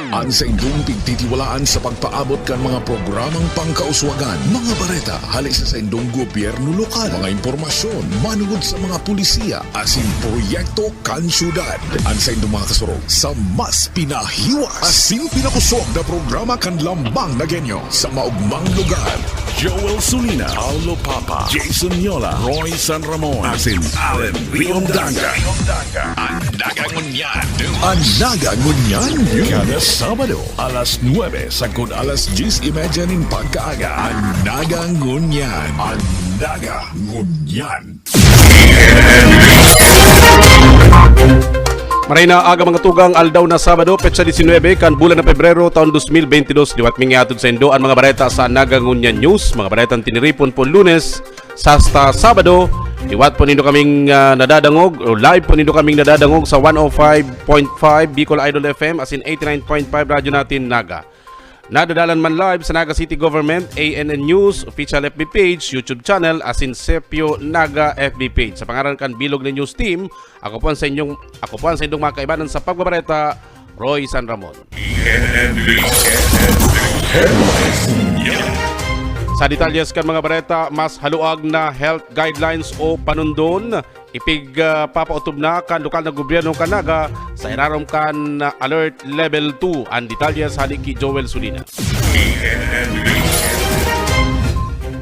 Ang sa indong tigtitiwalaan sa pagpaabot kan mga programang pangkauswagan, mga bareta, halik sa indong gobyerno lokal, mga impormasyon, manugod sa mga pulisiya, asin proyekto kan syudad. Ang sa indong mga kasurog sa mas pinahiwas, asin pinakusog na programa kan lambang na genyo sa maugmang lugar. Joel Sulina, Allo Papa, Jason Yola, Roy San Ramon, asin Allen Riondanga. Ang nagangunyan. Ang nagangunyan. Kada Sabado, alas 9 sagod alas 10:30 nin pagkaaga. Ang nagangunyan. Ang nagangunyan. Maray na aga mga tugang aldaw na Sabado, petsa 19 kan bulan ng Pebrero taon 2022. Liwat mingyatod sa Indo ang mga bareta sa Nagangunyan News. Mga baretang tiniripon po Lunes hasta Sabado. Liwat po nindo kaming nadadangog o live po nindo kaming nadadangog sa 105.5 Bicol Idol FM as in 89.5 radyo natin Naga. Nadadalan man live sa Naga City Government, ANN News, official FB page, YouTube channel, as in Sepio Naga FB page. Sa pangalan kan Bilog na News Team, ako po sa inyong mga kaibanan sa pagbabareta, Roy San Ramon. Sa detalyes kan mga bareta, mas haluag na health guidelines o panundon, ipig papautob na kan lokal na gobyerno kanaga sa irarom kan alert level 2. Ang detalyes halik ki Joel Sulina.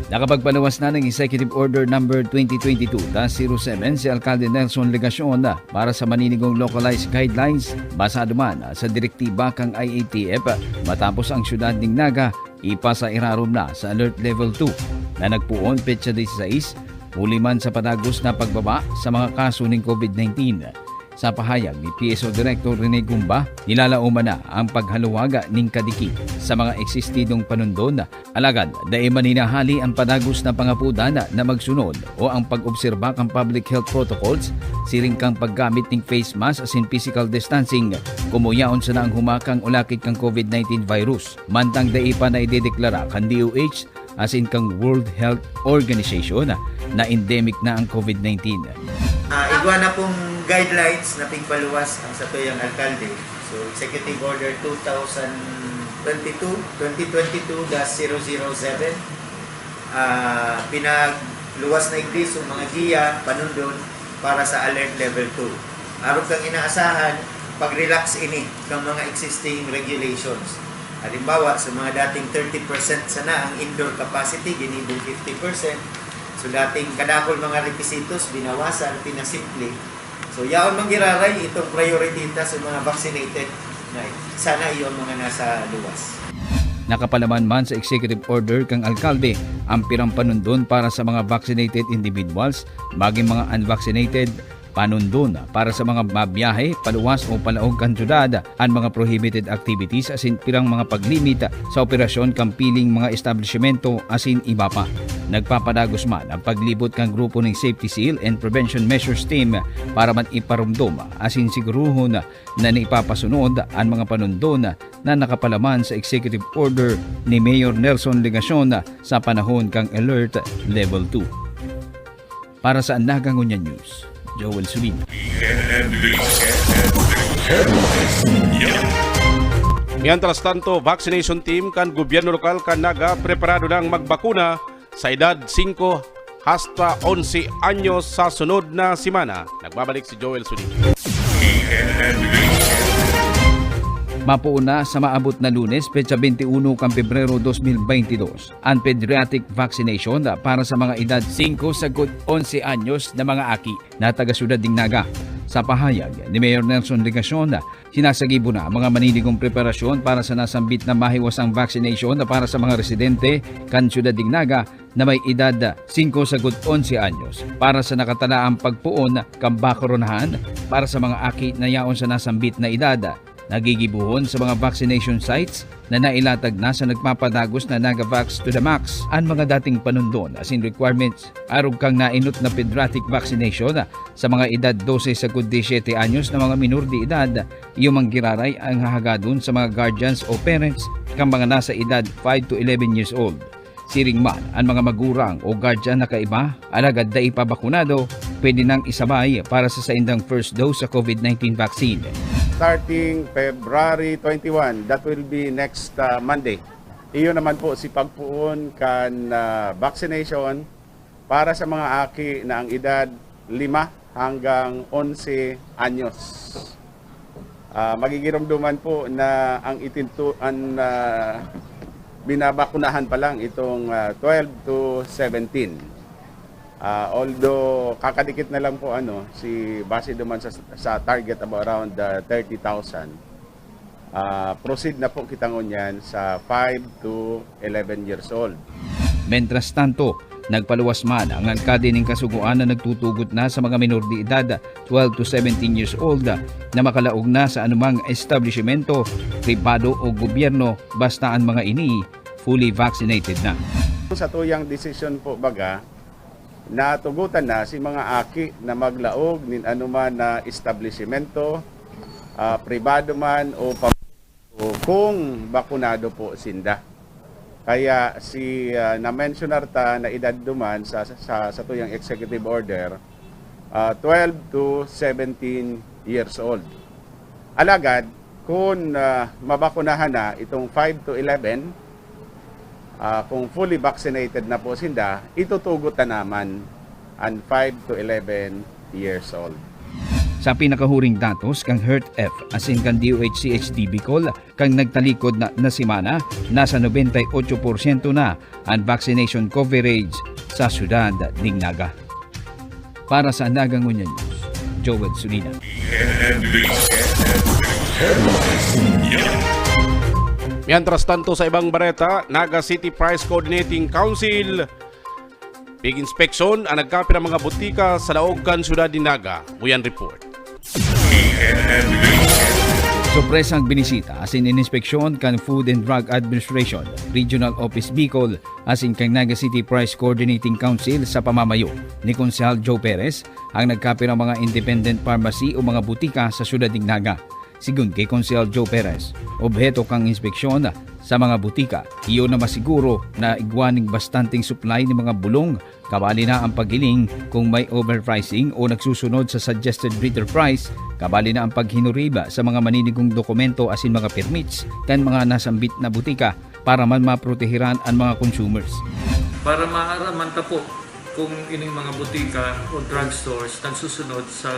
Nakapagpalawas na ng Executive Order No. 2022-07 si Alcalde Nelson Legacion para sa maninigong localized guidelines basado man sa direktiba kang IATF matapos ang syudad ng Naga ipasa irarom na sa Alert Level 2 na nagpuon petsa 16 huli man sa padagos na pagbaba sa mga kaso ng COVID-19. Sa pahayag ni PSO Director Rene Gumba, nilalauman na ang paghaluwaga ng kadiki sa mga eksistidong panundon alagad dahil maninahali ang padagos na pangapudan na magsunod o ang pag-obserba kang public health protocols, siring kang paggamit ng face mask as in physical distancing, kumuyaon sa naang humakang ulakit kang COVID-19 virus. Mantang dai pa na idedeklara kan DOH as in kang World Health Organization na endemic na ang COVID-19. Igwa na pong guidelines na pigpaluwas ang satuyang alkalde. So, Executive Order 2022-007 pinagluwas na iglis ang mga giya, panundon para sa Alert Level 2. Aron kang inaasahan, pag-relax ini ng mga existing regulations. Halimbawa, sa mga dating 30% sana ang indoor capacity, ginibong 50%. So dating kadakol mga requisitos, binawasan, pinasimple. So yaon manggiraray itong priority ta sa mga vaccinated na sana iyon mga nasa luwas. Nakapalaman man sa executive order kang alkalde ang pirang panundon para sa mga vaccinated individuals, maging mga unvaccinated panundon para sa mga mabiyahe, paluwas o palaog kan syudad, ang mga prohibited activities asin pirang mga paglimit sa operasyon kang piling mga establishmento asin iba pa. Nagpapadagos man ang paglibot kang grupo ng Safety Seal and Prevention Measures Team para man iparumdom asin siguruhon na naipapasunod ang mga panundon na nakapalaman sa executive order ni Mayor Nelson Legacion sa panahon kang Alert Level 2. Para sa Nagangunyan News, Joel Sulina. Mientras tanto, vaccination team kan gobyerno lokal kan Naga preparado ng magbakuna sa edad 5 hasta 11 anyos sa sunod na simana. Nagbabalik si Joel Sulina. Mapuuna sa maabot na Lunes, petsa 21 kang Pebrero 2022, ang pediatric vaccination para sa mga edad 5 sagod 11 anyos na mga aki na taga-syudad ng Naga. Sa pahayag ni Mayor Nelson Legacion, sinasagibo na mga maninigong preparasyon para sa nasambit na mahiwasang vaccination para sa mga residente kan syudad ng Naga na may edad 5 sagod 11 anyos para sa nakatalaang pagpuon kang bakoronahan para sa mga aki na yaon sa nasambit na edad. Nagigibuhon sa mga vaccination sites na nailatag na sa nagpapadagos na Nagavax to the Max ang mga dating panundon as in requirements arog kang nainot na pediatric vaccination sa mga edad 12 sagod 17 anyos na mga minor de edad iyong manggiraray ang hahagadon sa mga guardians o parents kang mga nasa edad 5 to 11 years old. Siring man ang mga magurang o guardian na kaiba alagad na ipabakunado pwede nang isabay para sa saindang first dose sa COVID-19 vaccine. starting February 21. That will be next Monday. Iyon naman po si pagpuon kan vaccination para sa mga aki na ang edad 5 hanggang 11 anyos. Magigiramduman po na ang binabakunahan pa lang itong 12 to 17. Although kakadikit na lang po si base duman sa target about around 30,000. Proceed na po kita ngunyan sa 5 to 11 years old. Mentras tanto, nagpaluwas man ang alkade ng Kasuguan na nagtutugot na sa mga minor de edad 12 to 17 years old na makalaog na sa anumang establishmento, pribado o gobyerno basta ang mga ini fully vaccinated na. Sa tuyang decision po baga, natugutan na si mga aki na maglaog nin anuman na establishmento, pribado man o kung bakunado po sinda. Kaya si na-mention ta na edad duman sa tuyang executive order, 12 to 17 years old. Alagad, kung mabakunahan na itong 5 to 11, kung fully vaccinated na po sinda, itutugot na naman ang 5 to 11 years old. Sa pinakahuring datos kang HERT-F asin kang DOH-CHD Bicol kang nagtalikod na simana, nasa 98% na ang vaccination coverage sa syudad ng Naga. Para sa Naga Ngunya News, Joel Sulina. Mientras tanto sa ibang bareta, Naga City Price Coordinating Council pig-inspeksyon ang nagkapi ng mga butika sa laogan syudad ni Naga. Buyan report. Sorpresang binisita asin ininspeksyon kan Food and Drug Administration Regional Office Bicol asin kang Naga City Price Coordinating Council sa pamamayo ni Konsehal Joe Perez ang nagkapi ng mga independent pharmacy o mga butika sa syudad ng Naga. Sigun kay Konsehal Joe Perez, obheto kang inspeksyon sa mga butika, iyon na masiguro na igwaning bastanting supply ng mga bulong, kabali na ang paghiling kung may overpricing o nagsusunod sa suggested retail price, kabali na ang paghinuriba sa mga maninigong dokumento asin mga permits kan mga nasambit na butika para man maprotehiran ang mga consumers. Para maaraman ta po kung ining mga butika o drugstores nagsusunod sa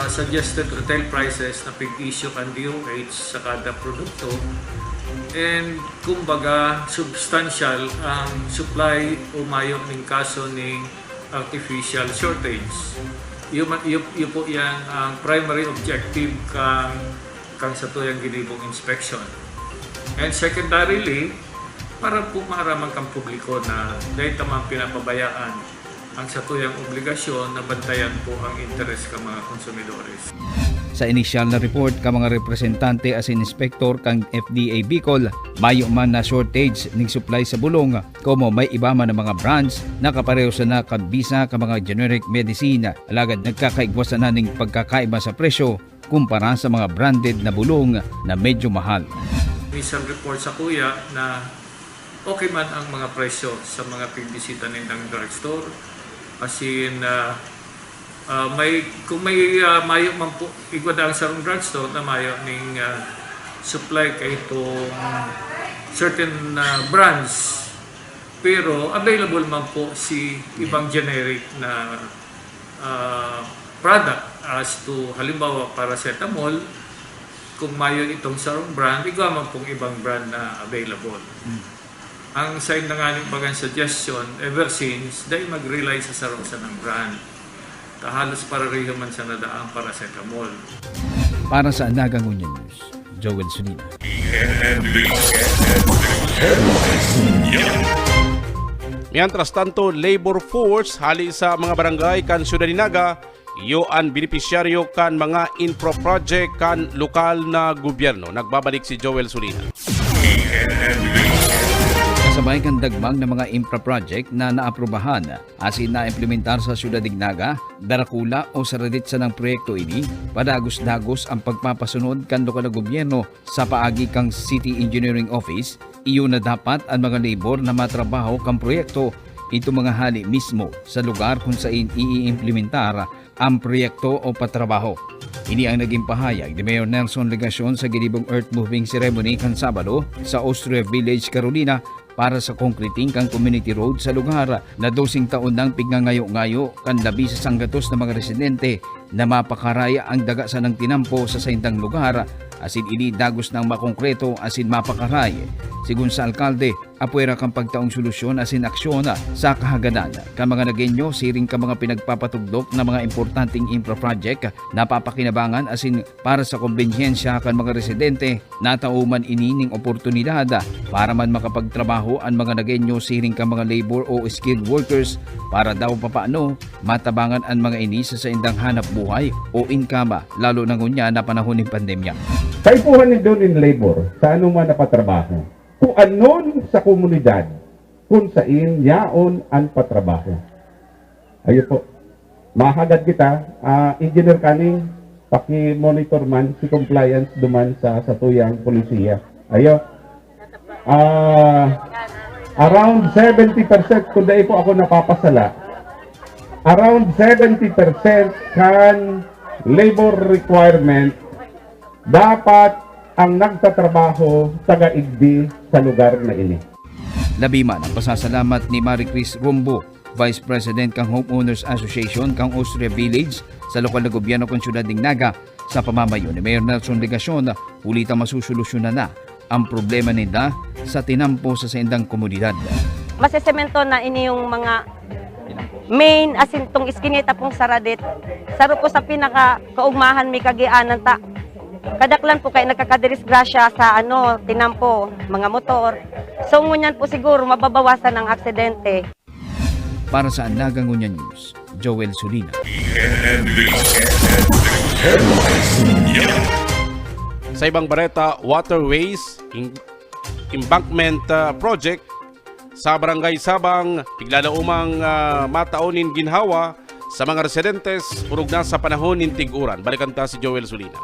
suggested retail prices na pig-issue kan DOH sa kada produkto, and kumbaga substantial ang supply o mayo ng kaso ng artificial shortage. Yun po yan ang primary objective kang sa tuyang ginibong inspection. And secondarily, para po maaraman kang publiko na dahil tamang pinapabayaan ang satuyang obligasyon na bantayan po ang interes ng mga konsumidores. Sa inisyal na report ka mga representante as inspektor kang FDA Bicol, mayo man na shortage ng supply sa bulong, como may iba man na mga brands na kapareho sa nakabisa ka mga generic medicine, alagad nagkakaigwasan na ng pagkakaiba sa presyo kumpara sa mga branded na bulong na medyo mahal. Isang report sa kuya na okay man ang mga presyo sa mga pigbisita ng drugstore. Asin kung may mayo man po igwada ang sarong drugstore na mayo ning supply kay itong certain brands, pero available man po si ibang generic na product as to halimbawa paracetamol, kung mayo itong sarong brand, igwa man pong ibang brand na available. Ang sign na nga ng bagang suggestion, ever since, dahil mag-rely sa sarong sa ng brand. Halos pareho man sa nadaang paracetamol. Para sa Naga Ngunya News, Joel Sulina. Mientras tanto, labor force hali sa mga barangay kan syudad ni Naga, iyo ang benepisyaryo kan mga infra project kan lokal na gobyerno. Nagbabalik si Joel Sulina. Kasabay kang dagmang ng mga infra project na naaprubahan asin na-implementar sa syudad ng Naga, darakula o saradit sa ng proyekto ini, padagos-dagos ang pagpapasunod kan lokal na gobyerno sa paagi kang City Engineering Office, iyo na dapat ang mga labor na matrabaho kang proyekto ito mga hali mismo sa lugar kung saan i-implementar ang proyekto o patrabaho. Ini ang naging pahayag ni Mayor Nelson Legacion sa ginibong earth moving ceremony kan Sabado sa Austria Village, Carolina para sa concreting kang community road sa lugar na 12 taon nang pignangayo-ngayo kan labi sa sanggatos ng mga residente na mapakaraya ang daga sa ng tinampo sa saindang lugar asin ini dagos ng makongkreto asin mapakaray. Sigun sa alkalde, apuera kang pagtaong solusyon asin aksyon sa kahagadan ka mga nagenyo siring ka mga pinagpapatugdok na mga importanteng infra project na papakinabangan asin para sa kumbensyensya kan mga residente natauman ini ning oportunidad para man makapagtrabaho ang mga nagenyo siring ka mga labor o skilled workers para daw papaano matabangan ang mga ini sa saindang hanap buhay o income lalo na ngunya na panahon ng pandemya. Kaipuhan ni doon in labor sa anuman na patrabaho. Kung anon sa komunidad, kung sain yaon ang patrabaho. Ayun po. Mahagad kita, engineer kaning, paki-monitor man si compliance duman sa tuyang polisiya. Ayun. Around 70%, kung dahil po ako napapasala, around 70% kan labor requirement dapat ang nagtatrabaho taga-igdi sa lugar na ini. Labi man ang pasasalamat ni Marie Chris Rombo, Vice President kang Homeowners Association kang Austria Village sa lokal na gobyerno kang siyudad ng Naga sa pamamayo ni Mayor Nelson Legacion ulitang masusolusyonan na ang problema nila sa tinampo sa saindang komunidad. Masesemento na ini yung mga main asin tong iskinita pong saradit. Saro po sa pinaka kaugmahan may kagianan ta. Kadaklan po kay nagkakadirisgrasya sa tinampo, mga motor. So ngunyan po siguro mababawasan ang aksidente. Para sa Naga Ngunya News, Joel Sulina. Sa ibang bareta, waterways, embankment project sa Barangay Sabang, piglalaumang mataunin ginhawa sa mga residentes urog na sa panahon ng tig-uran. Balikan ta si Joel Sulina.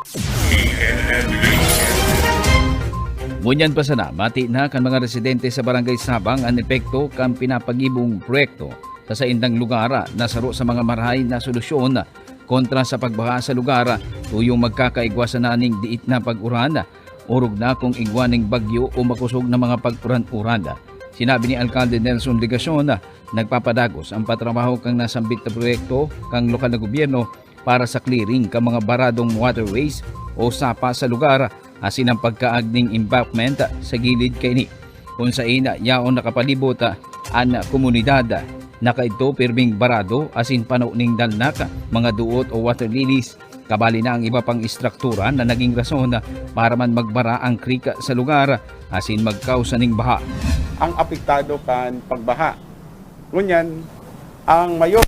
Ngunyan pa sana, mati na kan mga residente sa Barangay Sabang ang epekto kan pinapagibong proyekto sa saindang lugar na saro sa mga marahay na solusyon kontra sa pagbaha sa lugar tuyong magkakaigwasan na ning diit na pag-uran urog na kung igwaning bagyo o makusog na mga pag-uran-uran. Sinabi ni Alkalde Nelson Legacion na nagpapadagos ang patrabaho kang nasambit na proyekto kang lokal na gobyerno para sa clearing kang mga baradong waterways o sapa sa lugar asin ang pagkaagning embankment sa gilid kay ni. Kung sa ina yaon nakapalibot ang komunidad nakaito pirbing barado asin panauning dalnak mga duot o water lilies kabali na ang iba pang istruktura na naging rason para man magbara ang krika sa lugar asin magkausaning baha. Ang apektado kan pagbaha. Ngunyan, ang mayor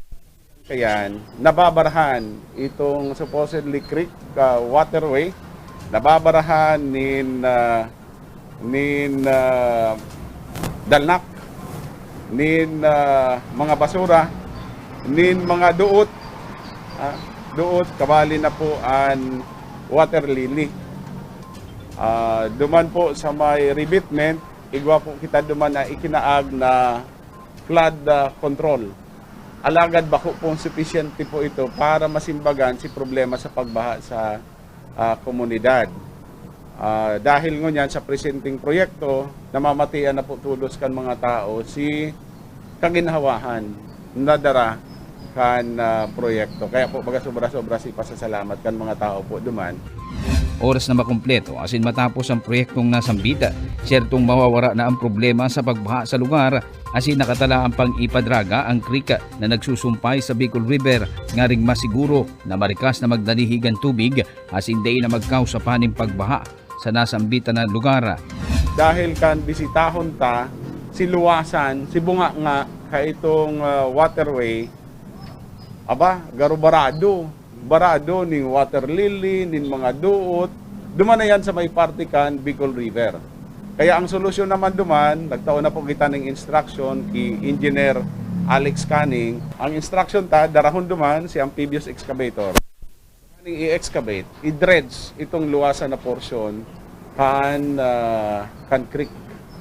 kayan, nababarahan itong supposedly creek waterway, nababarahan nin dalnak, nin mga basura, nin mga duot, kabali na po ang water lily. Duman po sa may revetment, igwa po kita duman na ikinaag na flood control. Alagad bako po sufficient po ito para masimbagan si problema sa pagbaha sa komunidad. Dahil ngunyan sa presenting proyekto, namamatian na po tulos kan mga tao si kaginhawahan na dara kan proyekto. Kaya po baga sobra-sobra si pasasalamat kan mga tao po duman. Oras na makumpleto asin matapos ang proyektong nasambita, siyertong mawawara na ang problema sa pagbaha sa lugar asin nakatala ang pang-ipadraga ang krika na nagsusumpay sa Bicol River nga ring masiguro na marikas na magdalihigan tubig asin day na magkausa paning pagbaha sa nasambita na lugar. Dahil kan bisitahon ta, si luwasan, si bunga nga kaitong waterway, barado ning water lily, ning mga duot, duman na yan sa may partikan Bicol River. Kaya ang solusyon naman duman, nagtaon na po kita ng instruction kay Engineer Alex Canning. Ang instruction ta, darahon duman si amphibious excavator. I-excavate, i-dredge itong luwasan na portion kan creek,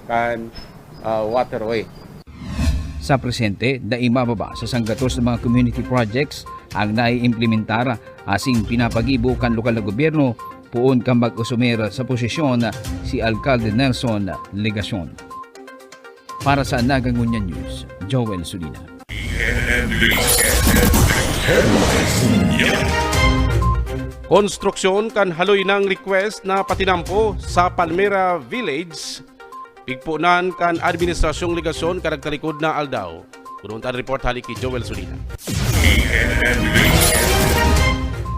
kan waterway. Sa presente, daimababa sa sanggatos ng mga community projects ang naiimplementar asing pinapagibo kan lokal na gobyerno puon kang mag-usumira sa posisyon si Alcalde Nelson Legacion. Para sa Nagangunya News, Joel Sulina. Konstruksyon kan haloy ng request na patinampo sa Palmera Village. Pigpunan kan Administrasyong Legasyon karagtalikod na aldaw. Kununtan report halik kay Joel Sulina.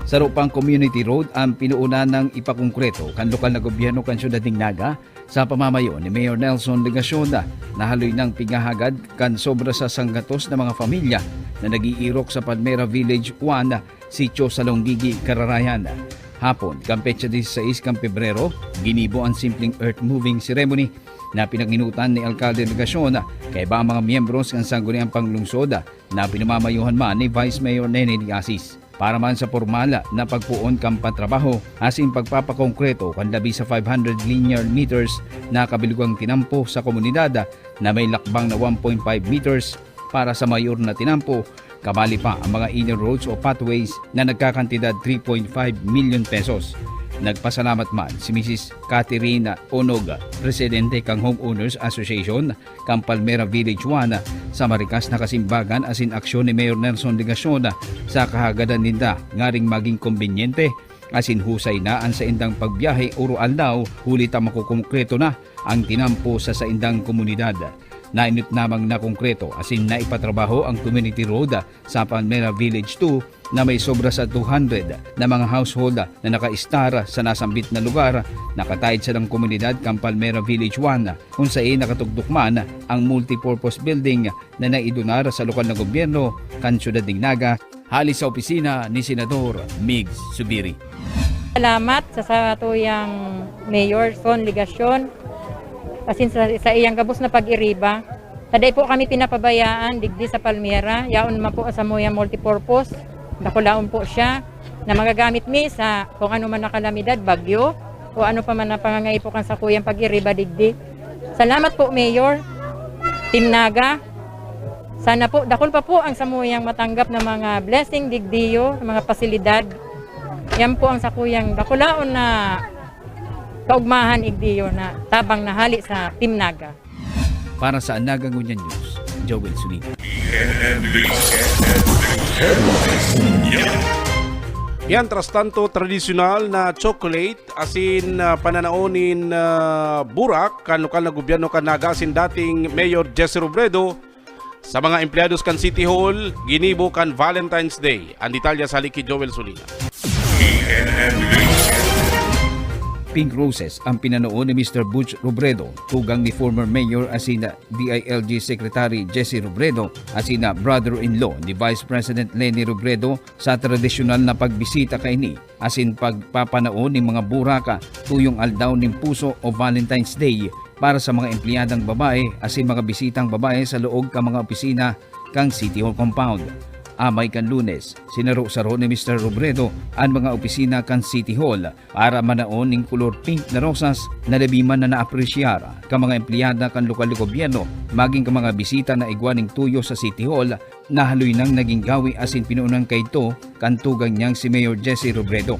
Sa Rupang Community Road ang pinuuna ng ipakongkreto kan lokal na gobyerno kan Syudad Dingnaga sa pamamayo ni Mayor Nelson Legacion na haloy ng pigahagad kan sobra sa sanggatos na mga pamilya na nagiirok sa Palmera Village 1, Sitio Salonggigi, Kararayan. Hapon, kan petsa 16 kan Pebrero, ginibo ang simpleng earth-moving ceremony na pinanginutan ni Alcalde Legacion kay ba ang mga miyembros ng sangguniang panglungsod na pinamamayuhan man ni Vice Mayor Nene Diasis. Para man sa formal na pagpuon kang patrabaho asin pagpapakongkreto kan labi sa 500 linear meters na kabilugang tinampo sa komunidad na may lakbang na 1.5 meters para sa mayor na tinampo, kabali pa ang mga inner roads o pathways na nagkakantidad 3.5 million pesos. Nagpasalamat man si Mrs. Catherine Onog, presidente kang Homeowners Association kang Palmera Village 1 sa marikas na kasimbagan asin aksyon ni Mayor Nelson Legacion sa kahagadan ninda ngaring maging kombinyente asin husay na ang sa indang pagbiyahe uro aldaw huli ta makukongkreto na ang tinampo sa indang komunidad. Nainit namang na konkreto asin naipatrabaho ang community road sa Palmera Village 2 na may sobra sa 200 na mga household na nakaistar sa nasambit na lugar. Nakatayid sa ng komunidad kang Palmera Village 1 kung saan nakatugtok man ang multipurpose building na naidonar sa lokal na gobyerno kan Syudad Dingnaga halis sa opisina ni Senador Migs Subiri. Salamat sa tuyang Mayor Son Legacion asin sa iyang gabos na pag-iriba. Taday po kami pinapabayaan digdi sa Palmera, yaon man po sa moya multipurpose. Nakulaon po siya na magagamit mi sa kung ano man na kalamidad, bagyo o ano pa man na pangangaipukan sa kuyang pag-iriba digdi. Salamat po Mayor, Team Naga. Sana po, dakol pa po ang samuyang matanggap ng mga blessing digdiyo, mga pasilidad. Yan po ang sakuyang dakulaon na kaugmahan igdiyo na tabang nahali sa Team Naga. Para sa Nagangunya News, Joel Sulina. Yan, tras tanto, tradisyonal na chocolate asin pananaonin burak kan lokal na gobyerno kan Naga asin dating Mayor Jesse Robredo sa mga empleados kan City Hall ginibo kan Valentine's Day. Ang detalya sa haliki Joel Sulina. Pink roses ang pinanoon ni Mr. Butch Robredo, tugang ni former Mayor asina DILG Secretary Jesse Robredo asina brother-in-law ni Vice President Leni Robredo sa tradisyonal na pagbisita kay ni asin pagpapanaon ng mga buraka tuyong aldaw ng puso o Valentine's Day para sa mga empleyadang babae asin mga bisitang babae sa loob ka mga opisina kang City Hall compound. Amay kan Lunes, sinaro-saro ni Mr. Robredo ang mga opisina kan City Hall para manaon ng kulor pink na rosas na labiman na naapresyar ka mga empleyada kan lokal na gobyerno maging ka mga bisita na igwaning tuyo sa City Hall na haloy nang naging gawi asin pinuunang kay ito kan tugang niyang si Mayor Jesse Robredo.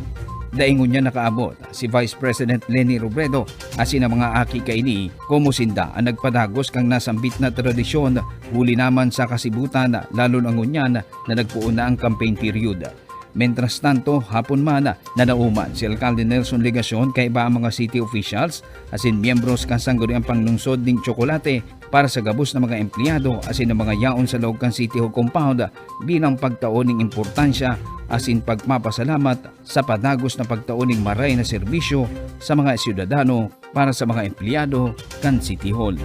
Daingon niya nakaabot si Vice President Leni Robredo asin ang mga aki kaini kumusinda ang nagpadagos kang nasambit na tradisyon huli naman sa kasibutan lalo ng ngunyan na nagpuon na ang campaign period. Mentras tanto, hapon man na nauman si Alcalde Nelson Legacion kay iba ang mga city officials asin miyembros kan sangguniang panglungsod ning tsokolate para sa gabos ng mga empleyado asin ng mga yaon sa loob kan City Hall compound bilang pagtaon ng importansya asin pagmapasalamat sa padagos na pagtaon ng maray na serbisyo sa mga siyudadano para sa mga empleyado kan City Hall.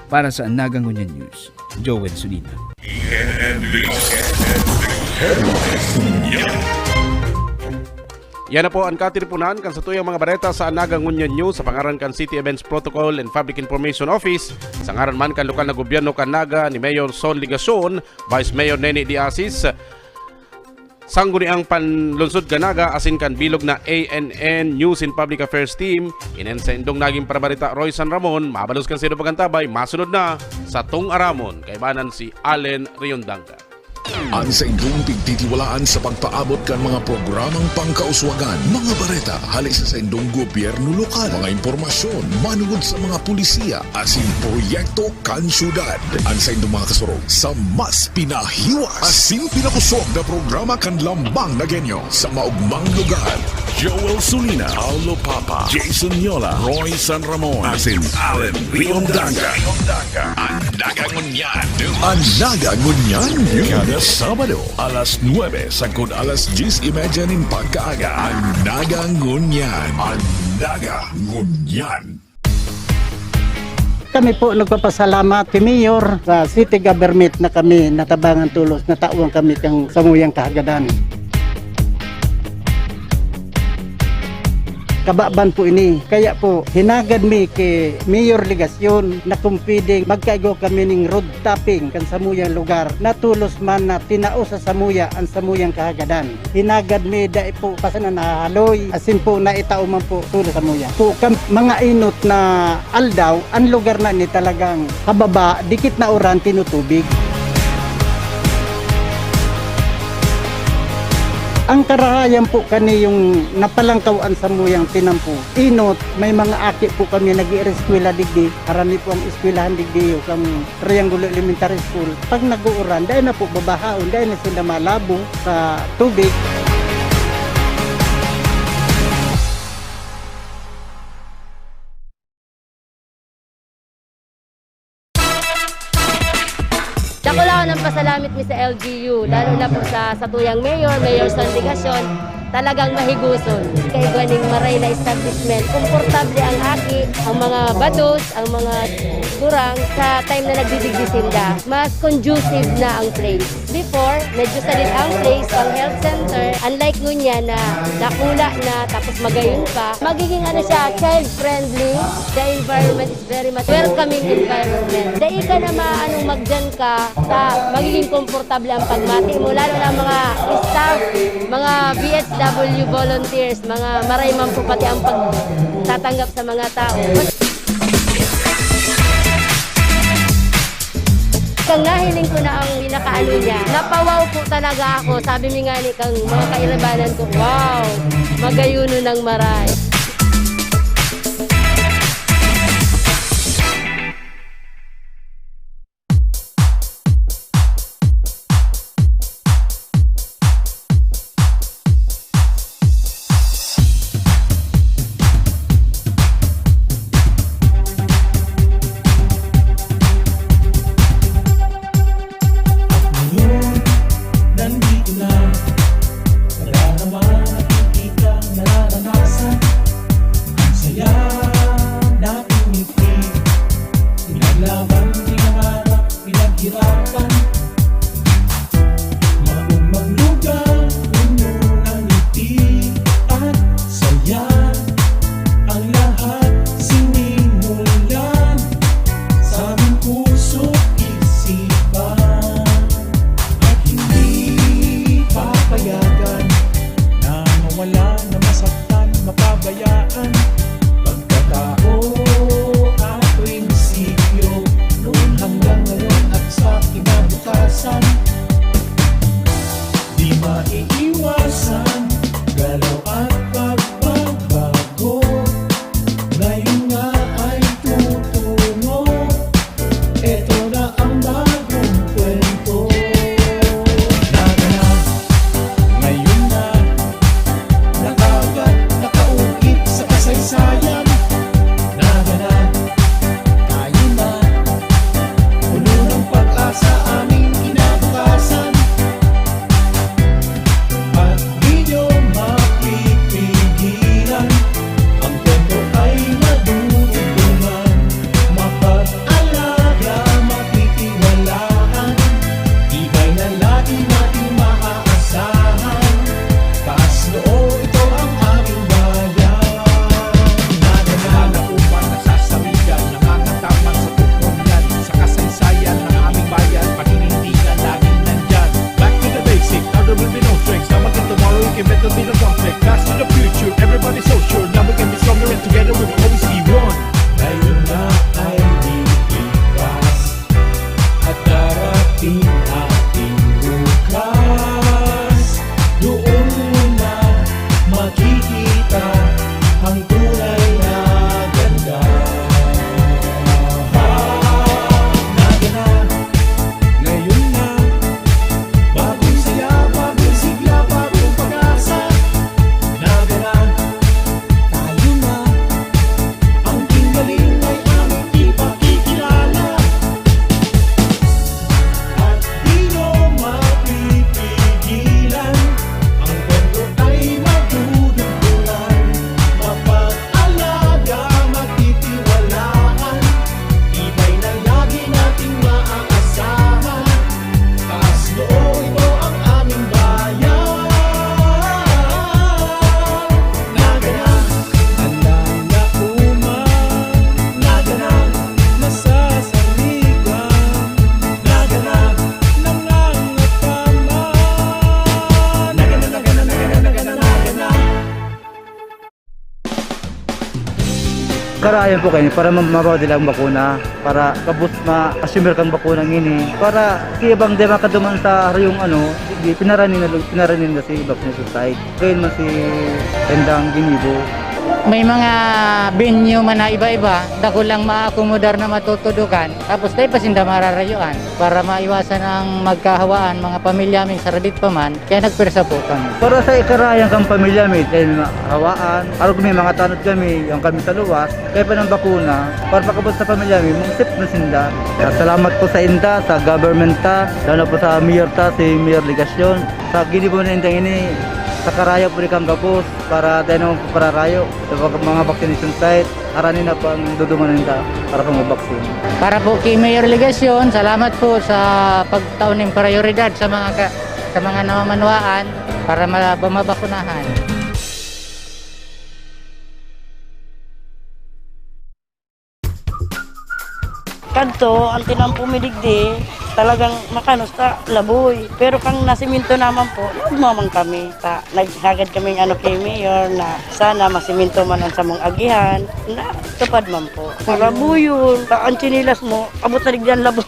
Para sa Nagangunya News, Joel Sulina. Yan na po ang katiripunan kan sa tuyang mga bareta sa Nagangunya News sa pangaran kan City Events Protocol and Public Information Office, sa ngaran man kan lokal na gobyerno kan Naga ni Mayor Son Legacion, Vice Mayor Nene Diasis, sangguniang panlunsod kan Naga asin kan bilog na ANN News and Public Affairs Team, inen sa indong naging parabarita Roy San Ramon, mabalos kan sino pagantabay, masunod na sa Tung Aramon, kay banan si Allen Riondanga. Ang sa inyong pigtitiwalaan sa pagpaabot kan mga programang pangkauswagan, mga bareta, hali sa inyong gobyerno lokal, mga impormasyon, manugod sa mga pulisiya, asin proyekto kan syudad. Ang sa inyong mga kasurog sa mas pinahiwas, asin pinakusog na programa kan lambang na genyo sa maugmang lugar. Joel Sulina, Paulo Papa, Jason Yola, Roy San Ramon, asin Allen Riondanga. Andaga Ngunyan. Andaga Ngunyan. Kada Sabado, alas 9, sagkod alas 10:30 nin pagkaaga. Andaga Ngunyan. Andaga Ngunyan. Kami po nagpapasalamat kay Mayor sa City Government na kami natabangan tulos na tauang kami kang samuyang kahagadan. Kababan po ini. Kaya po, hinagad mi kay Mayor Legasyon na kung pwedeng magkaigo kami ng road tapping kan samuyang lugar. Natulos man na tinao sa samuya ang samuyang kahagadan. Hinagad mi dahil po pasanan na haloy. Asin po na itao man po tulo samuya. Po mga inot na aldaw, ang lugar na ni talagang hababa, dikit na oran tinutubig. Ang karahayan po kani yung napalangkawaan sa muyang tinampo. Inot, may mga aki po kami nag-i-eskwela digdi. Karami po ang eskwelahan digdi yung Triangulo Elementary School. Pag nag-uuran, dahil na po babahaon, dahil na sila malabo sa tubig. Dako lang ng pasalamit mi sa LGU, lalo na po sa tuyang Mayor San Legasyon, talagang mahiguson. Kay ganing maray na establishment, komportable ang aki, ang mga bados, ang mga gurang sa time na nagdidigdi sila. Mas conducive na ang place. Before, medyo salit ang place, ang health center, unlike ngunyan na nakula na tapos magayon pa, magiging child-friendly. The environment is very much welcoming environment. Dahil ka na maanong magdyan ka, magiging komportable ang pagmati mo, lalo na mga staff, mga BHW volunteers, mga marayman po pati ang pagtatanggap sa mga tao. Kang nahiling ko na ang pinakaano niya, napawaw po talaga ako. Sabi mi nga ni kang mga kairabanan ko, wow, magayuno ng maray. Nandito na, nadarama, nakikita, nararanasan. karayan po kayo para mabawa nila ang bakuna, para kabus ma-assumer kang bakuna ngini, para si ibang di makaduman sa yung di pinaranin na si vaccination site. Kaya man si Tendang Ginibo. May mga venue man na iba-iba, dako lang maakomodar na matutudukan. Tapos tayo pa sinda mararayuan para maiwasan ang magkahawaan mga pamilya may saradit pa man. Kaya nagpersa po kami. Para sa ikarayang kang pamilya may hawaan, araw may mga tanod kami, yung kami sa luwas, kaya pa ng bakuna, para pakabot sa pamilya may mga sip na sinda. Kaya salamat po sa INTA, sa government ta, lalo po sa mayor ta, si Mayor Ligasyon, sa Ginibo na INTA ini, sa karayo po kang kapos para tayo naman po para rayo sa mga vaccination site, aranin na po ang duduman nila para po mabaksin. Para po kay Mayor Ligasyon, salamat po sa pagtaon ng prioridad sa mga namamanwaan para mabakunahan. Kadto, ang tinang pumidigdi, talagang makanos ta laboy. Pero kang nasiminto naman po, nagmamang kami. Naghagad kami kay Mayor na sana masiminto man ang samong agihan. Na tupad man po. Laboy ang chinilas mo, abot na digdian laboy.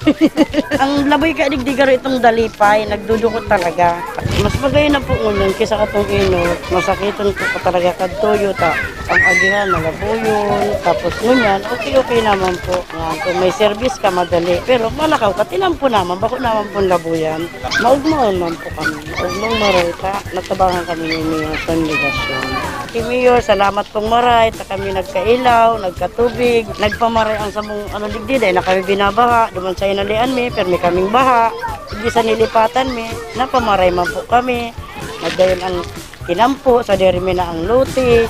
Ang laboy ka digdigaro itong dalipay, nagdudukot talaga. Mas bagay na po ngunyan kaysa katong inot. Masakiton po ka talaga kadtoyo ta. Ang agihan, malaboyon. Tapos ngunyan, okay naman po. Kung may service ka, madali. Pero malakaw ka, tinampo naman, bako naman po labuyan. Maugmaon man po kami. Maugmang maray ka, natabangan kami ni Mayor sa Ligasyon. Kay Mayor, salamat pong maray. Ta kami nagkailaw, nagkatubig, nagpamaray ang samong digdi. Dahil na kami binabaha, duman sa inalian mi, pero may kaming baha. Hindi sa nilipatan mi, napamaray man po kami. Nagdayon ang tinampo, sa derimi na ang luti.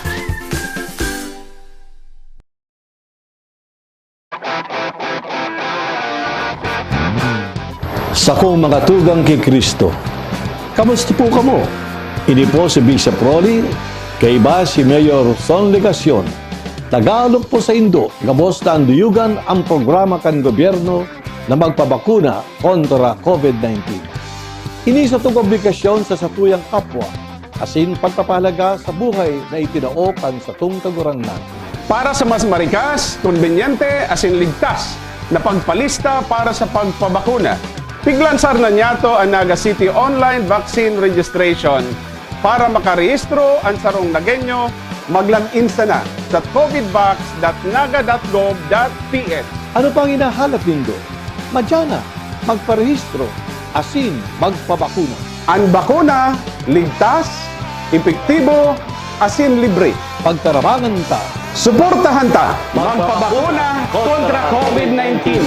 Sa kong mga tugang kay Kristo, kamusta po kamo? Ini po si Bishop Rolly, kay iba si Mayor Son Ligasyon. Tagalog po sa Indo, gabos na anduyugan ang programa kan gobyerno na magpabakuna kontra COVID-19. Ini sa itong obligasyon sa satuyang kapwa, asin pagpapahalaga sa buhay na itinaokan sa itong kagurangnan. Para sa mas marikas, konbenyente, asin ligtas na pagpalista para sa pagpabakuna, piglansar na niyato ang Naga City Online Vaccine Registration para makarehistro ang sarong Nagenyo, maglan-insa na sa covidvax.naga.gov.ph. Ano pang hinahanap nindo? Madyana, magparehistro, asin magpabakuna. Ang bakuna, ligtas, epektibo, asin libre. Pagtarabangan ta, suportahan ta, magpabakuna kontra COVID-19.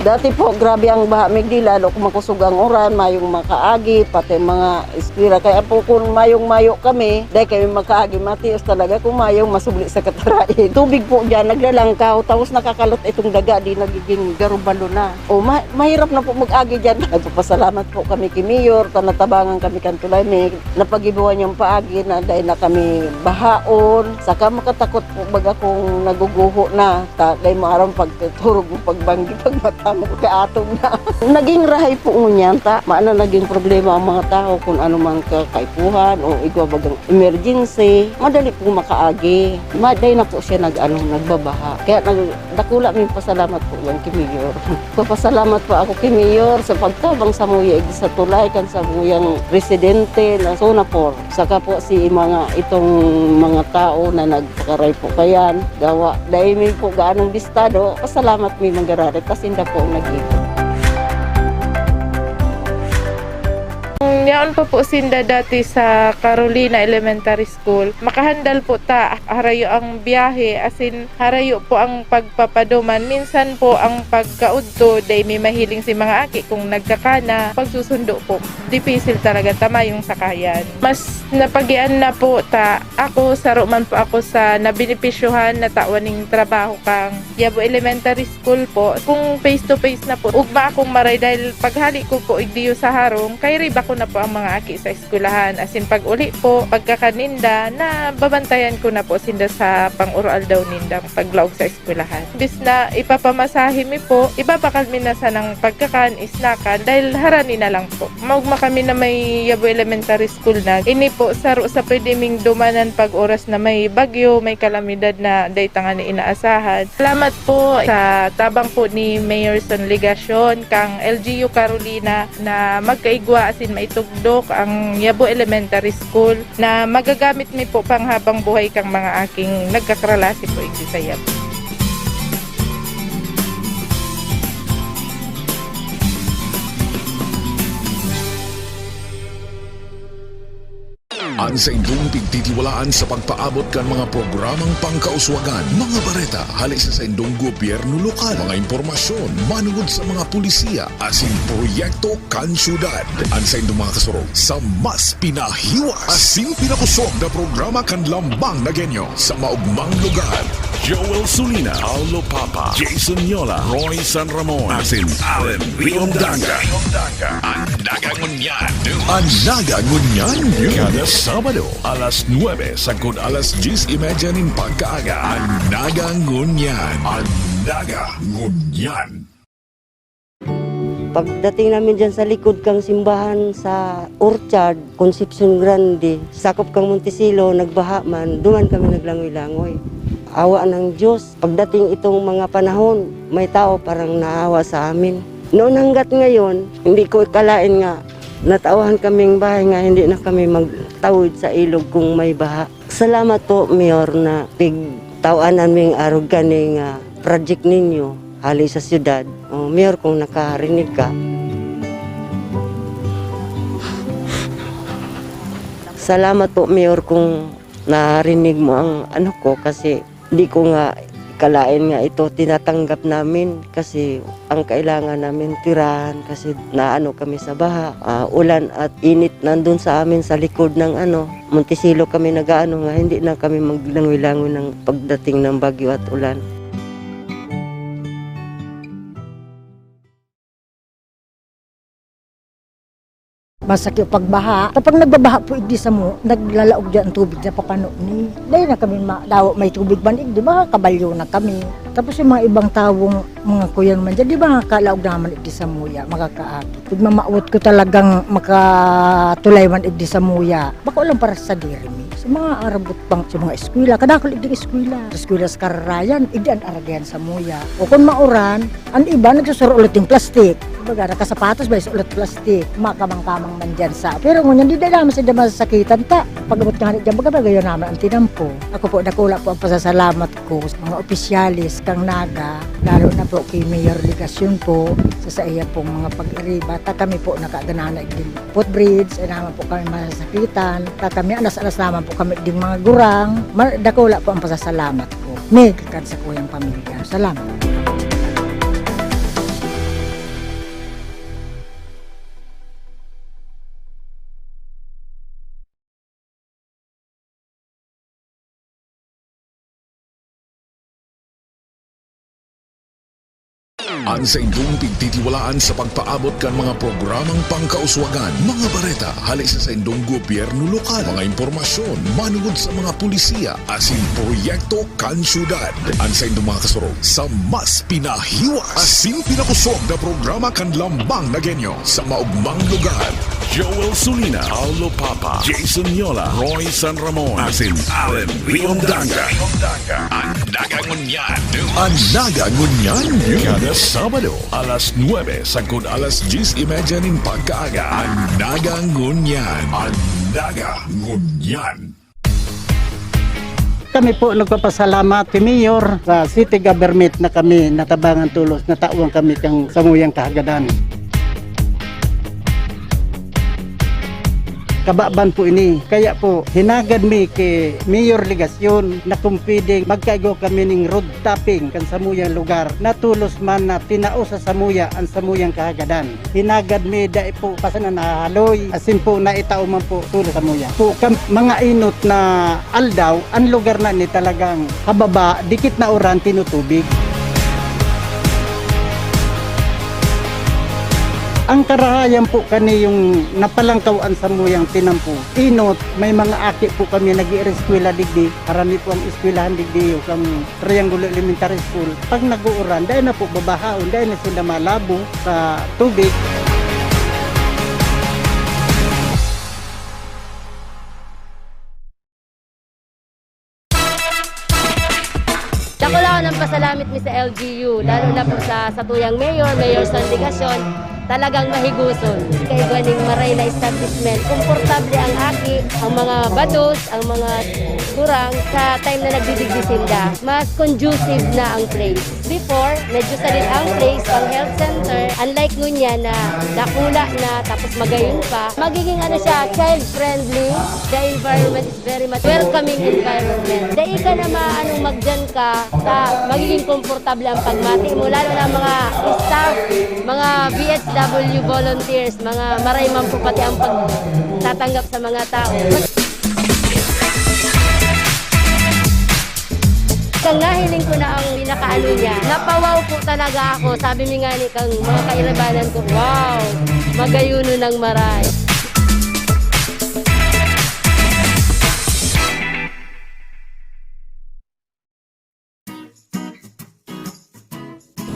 Dati po, grabe ang baha migdi, lalo kung makusog ang uran, mayong makaagi, pati mga eskwira. Kaya po kung mayong-mayo kami, dahil kami makaagi, matios talaga kung mayong masubli sa katarain. Tubig po dyan, naglalangkaw, tapos nakakalot itong daga, di nagiging garubalo na. O mahirap na po mag-agi dyan. Nagpapasalamat po kami kay Mayor, natabangan kami kantulay, may napagibuhan yung paagi na dahil na kami bahaon. Saka makatakot po baga kung naguguho na, dahil maarang pagturog mo pagbanggi, pagmata mo kaatong na. Naging rahay po ngunyan ta. Maana naging problema ang mga tao kung ano man kakaipuhan o igwa bagang emergency. Madali po makaagi. Maday na po siya nagbabaha. Kaya dakula may pasalamat po yan kay Mayor. Papasalamat po ako kay Mayor sa pagtabang sa muya sa tulay kan sa muyang residente na Sonapor. Saka po si itong mga tao na nagkaray po kayan. Gawa. Dahil may po gaanong bistado. Pasalamat may mangararit. Kasinda po nag-ibig. Yaon po sinda dati sa Carolina Elementary School. Makahandal po ta harayo ang biyahe, asin harayo po ang pagpapaduman. Minsan po ang pagkaudto, day may mahiling si mga aki kung nagkakana. Pagsusundo po, dipisil talaga tama yung sakayan. Mas napagian na po ta ako, saro man po ako sa nabinipisyuhan na tawaning trabaho kang Yabo Elementary School po. Kung face to face na po, ugma akong maray dahil paghali ko po igdiyo sa harong, kay riba ko na po ang ang mga aki sa eskwelahan. Asin pag uli po, pagkakaninda, na babantayan ko na po sinda sa pang-oral daw ninda paglaog sa eskwelahan. Bis na ipapamasahe mi po, ibabakal mi na sa ng pagkakan, isnakan, dahil harani na lang po. Maugma kami na may Yabo Elementary School na. Ini po, saro sa pwede ming dumanan pag oras na may bagyo, may kalamidad na dayta nga ni inaasahan. Salamat po sa tabang po ni Mayor Son Ligasyon, kang LGU Carolina na magkaigwa asin maitugdok ang Yabo Elementary School na magagamit mi po panghabang buhay kang mga aking nagkakralasi po iti sa Yabo. Ang sa inyong pagtitiwalaan sa pagpaabot kan mga programang pangkauswagan, mga bareta, halis sa inyong gobyerno lokal, mga impormasyon, manugod sa mga pulisiya, asin proyekto kan syudad. Ang sa inyong mga kasurog sa mas pinahiwas, asin pinakusog na programa kan lambang na genyo sa maugmang lugar. Joel Sulina, Aulo Papa, Jason Yola, Roy San Ramon, asin Allen Riondanga. Ang nagangunyan, kada Sabado, alas 9 sagkod alas 10:30 nin pagkaaga. Ang nagangunyan. Pagdating namin dyan sa likod kang simbahan sa Orchard, Concepcion Grande, sakop kang Montesilo, nagbaha man, duman kami naglangoy-langoy. Awa ng Diyos. Pagdating itong mga panahon, may tao parang naawa sa amin. Noon hanggat ngayon, hindi ko ikalain nga, natawahan kaming bahay nga hindi na kami magtawid sa ilog kung may baha. Salamat po, Mayor, na pigtawanan ming arog kani nga project ninyo hali sa syudad. Mayor, kung nakarinig ka. Salamat po, Mayor, kung narinig mo ang ano ko kasi di ko nga kalain nga ito tinatanggap namin kasi ang kailangan namin tirahan kasi naano kami sa baha, ulan at init nandun sa amin sa likod ng Montesilo kami nagaano nga hindi na kami maglangoy-langoy ng pagdating ng bagyo at ulan. Masakit pagbaha. Kapag nagbabaha po igdi sa mo, naglalaog dyan ang tubig sa papano ni. Dahil na kami may tubig man igdi, baka kabalyo na kami. Tapos yung mga ibang tawong mga kuya naman dyan, di ba kalaog naman igdi sa muya, makakaakit. Pag mamaawat ko talagang makatulay man igdi sa muya, baka lang para sa dirimi. Sa mga arabot pang sa mga eskwela, kadakol igdi eskwela. Sa eskwela sa Kararayan, igdi ang aragayan sa muya. O kung mauran, ang iba nagsusuro ulit yung plastik. Baga, nakasapatos ba ulit plastik, makamang-kamang man dyan sa. Pero ngunyan, di na naman sila masasakitan ta. Pag-abot nga dyan, baga gayon naman ang tinampo. Ako po, nakula po ang pasasalamat ko sa mga opisyalis kang Naga, lalo na po kay Mayor Ligasyon po, sa iya pong mga pag-iriba. Ta kami po nakaganana din footbridge, ay naman po kami masasakitan. Ta kami, alas-alas naman po kami din mga gurang. Nakula po ang pasasalamat ko. May kakad sa kuyang pamilya. Salamat. Ang sa inyong pagtitiwalaan sa pagpaabot kan mga programang pangkauswagan, mga bareta, halis sa inyong gobyerno lokal, mga impormasyon, manugod sa mga pulisiya, asin proyekto kan syudad. Ang sa inyong mga kasurog sa mas pinahiwas, asin pinakusog na programa kan lambang na genyo sa maugmang lugar. Joel Sulina, Aulo Papa, Jason Yola, Roy San Ramon, asin Allen Riondanga. Ang nagangunyan. Ang nagangunyan. Kada Sabado, alas 9 sagkod alas 10:30 nin pagkaaga. Ang nagangunyan. Ang nagangunyan. Kami po nagpapasalamat kay Mayor sa city government na kami natabangan tulos na tawang kami kang samuyang kahagadan. Kababan po ini. Kaya po, hinagad mi kay Mayor Ligasyon na kung pwedeng magkaigo kami ng road tapping kan samuyang lugar na tulos man na tinao sa samuya ang samuyang kahagadan. Hinagad mi dahil po pasan na nahaloy asin po na itao man po tulos samuya. Po mga inot na aldaw, ang lugar na ni talagang hababa, dikit na oran tinutubig. Ang karahayan po kani yung napalangkawan sa muyang tinampo. Inot, may mga aki po kami nag-i-eskwela digdi. Karami po ang eskwelahan digdi yung Triangulo Elementary School. Pag nag-uuran, dahil na po babahaon, dahil na sila malabo sa tubig. Dako lang ako ng pasalamit mi sa LGU, lalo na po sa tuyang mayor sa delegasyon, talagang mahiguson. Kay ganing maray na establishment, komportable ang aki, ang mga bados, ang mga kurang sa time na nagdidigdisinda. Mas conducive na ang place. Before, medyo salit ang place, ang health center, unlike ngunya na nakula na tapos magayon pa, magiging child-friendly. The environment is very much welcoming environment. Dahil ka na magdyan ka, magiging komportable ang pagmati mo, lalo na mga staff, mga BHW volunteers, mga marayman po pati ang pagtatanggap sa mga tao. Kang nahiling ko na ang pinakaano niya, napawaw po talaga ako. Sabi mi nga ni kang mga kairabanan ko, wow, magayuno ng maray.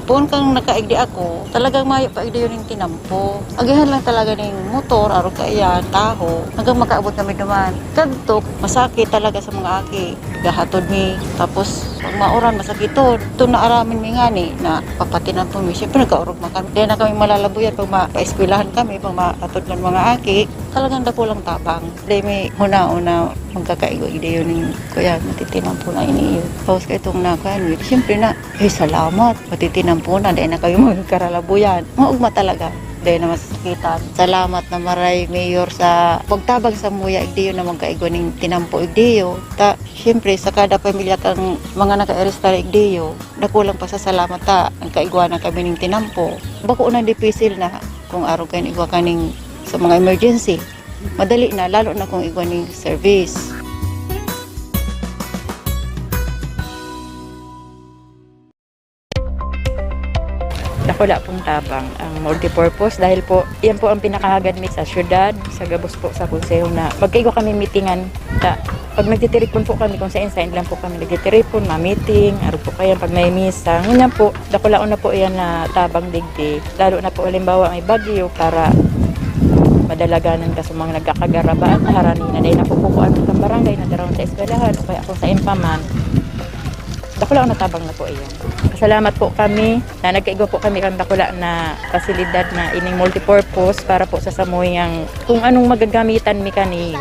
Poon kang nakaigdi ako, talagang mayo pa igdi yun yung tinampo. Agihan lang talaga ng motor, araw kaya, taho, hanggang makaabot kami naman. Kadtok, masakit talaga sa mga aki. Gahatod mi, tapos pag mauran, masakitod. Ito na aramin mi nga ni, na papatinan po mi. Siyempre nagkaurog na kami. Dahil na kami malalabuyan pag mapaeskwilahan kami, pag maatod ng mga aki. Talagang dako lang tabang. Dahil may huna-una magkakaigo-igdi yun yung kuya, matitinan po na iniyo. Tapos ka itong nakuhan, siyempre na, salamat, matitinan po na, dahil na kayo magkaralabuyan. Maugma talaga, dahil na masakitan. Salamat na maray, Mayor, sa pagtabang sa muya, igdiyo na magkaigo ng tinampo igdiyo. Siyempre, sa kada pamilya kang mga naka-arrestar igdiyo, nakulang pa sa salamat ang kaigwa na kami ng tinampo. Bako unang dipisil na kung araw kayo igwa ka sa mga emergency. Madali na, lalo na kung igwa ng service. Wala pong tabang ang multipurpose dahil po yan po ang pinakahagad mi sa syudad, sa gabos po sa konseho na magkaigo kami meetingan. Pag nagtitiripon po kami kung saan lang po kami nagtitiripon, ma-meeting, araw po kayo pag may misa. Ngunyan po, dakulaon na po yan na tabang digdi. Lalo na po halimbawa may bagyo para madalaganan ka sa mga nagkakagarabaan na haranina. Dahil na po pukuan ng barangay na darawin sa eskwelahan o kaya kung sa impaman. Dakula na tabang na po iyan. Salamat po kami na nagkaigo po kami kang dakula na pasilidad na ining multipurpose para po sa samuyang kung anong magagamitan mi kaniyo.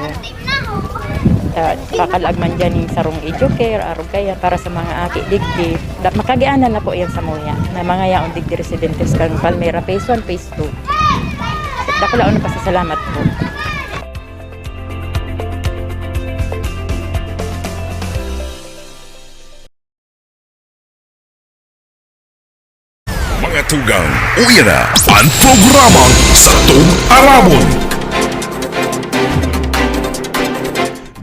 Kakalagman dyan yung sarong educare, arog kaya para sa mga aki digdi. Makagianan na po iyan sa muya na mga yaon digdi residentes kang Palmera Phase 1, Phase 2. Dakula na pasasalamat po. Mga tugang, uya na ang programang Satong Aramon.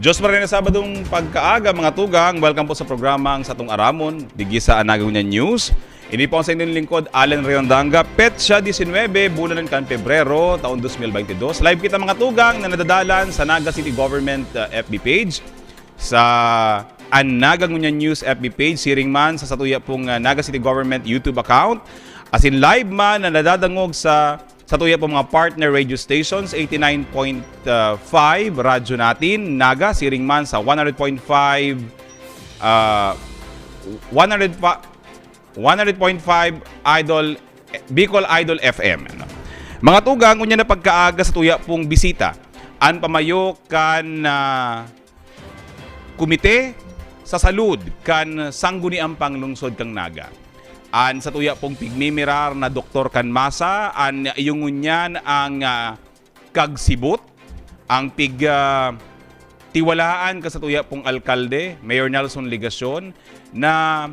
Diyos marin na Sabadong pagkaaga mga tugang. Welcome po sa programang Satong Aramon, digi sa Anagunyan News. Ini po ang sa inyong lingkod, Allen Riondanga, Petsa 19, bulan ng Pebrero, taon 2022. Live kita mga tugang na nadadalan sa Naga City Government FB page, sa Anagunyan News FB page, siring man sa satuya pong Naga City Government YouTube account, as in live man na nadadangog sa tuya pong mga partner radio stations, 89.5 radyo natin, Naga, siring man sa 100.5 Idol, Bicol Idol FM. Mga tugang, unya na pagkaaga sa tuya pong bisita, an pamayo kan komite sa salud kan sangguniang panglungsod kang Naga. An sa tuya pong pigmimirar na Dr. Kanmasa, an iyungunyan ang kagsibot, ang tiwalaan ka sa tuya pong alkalde, Mayor Nelson Ligacion, na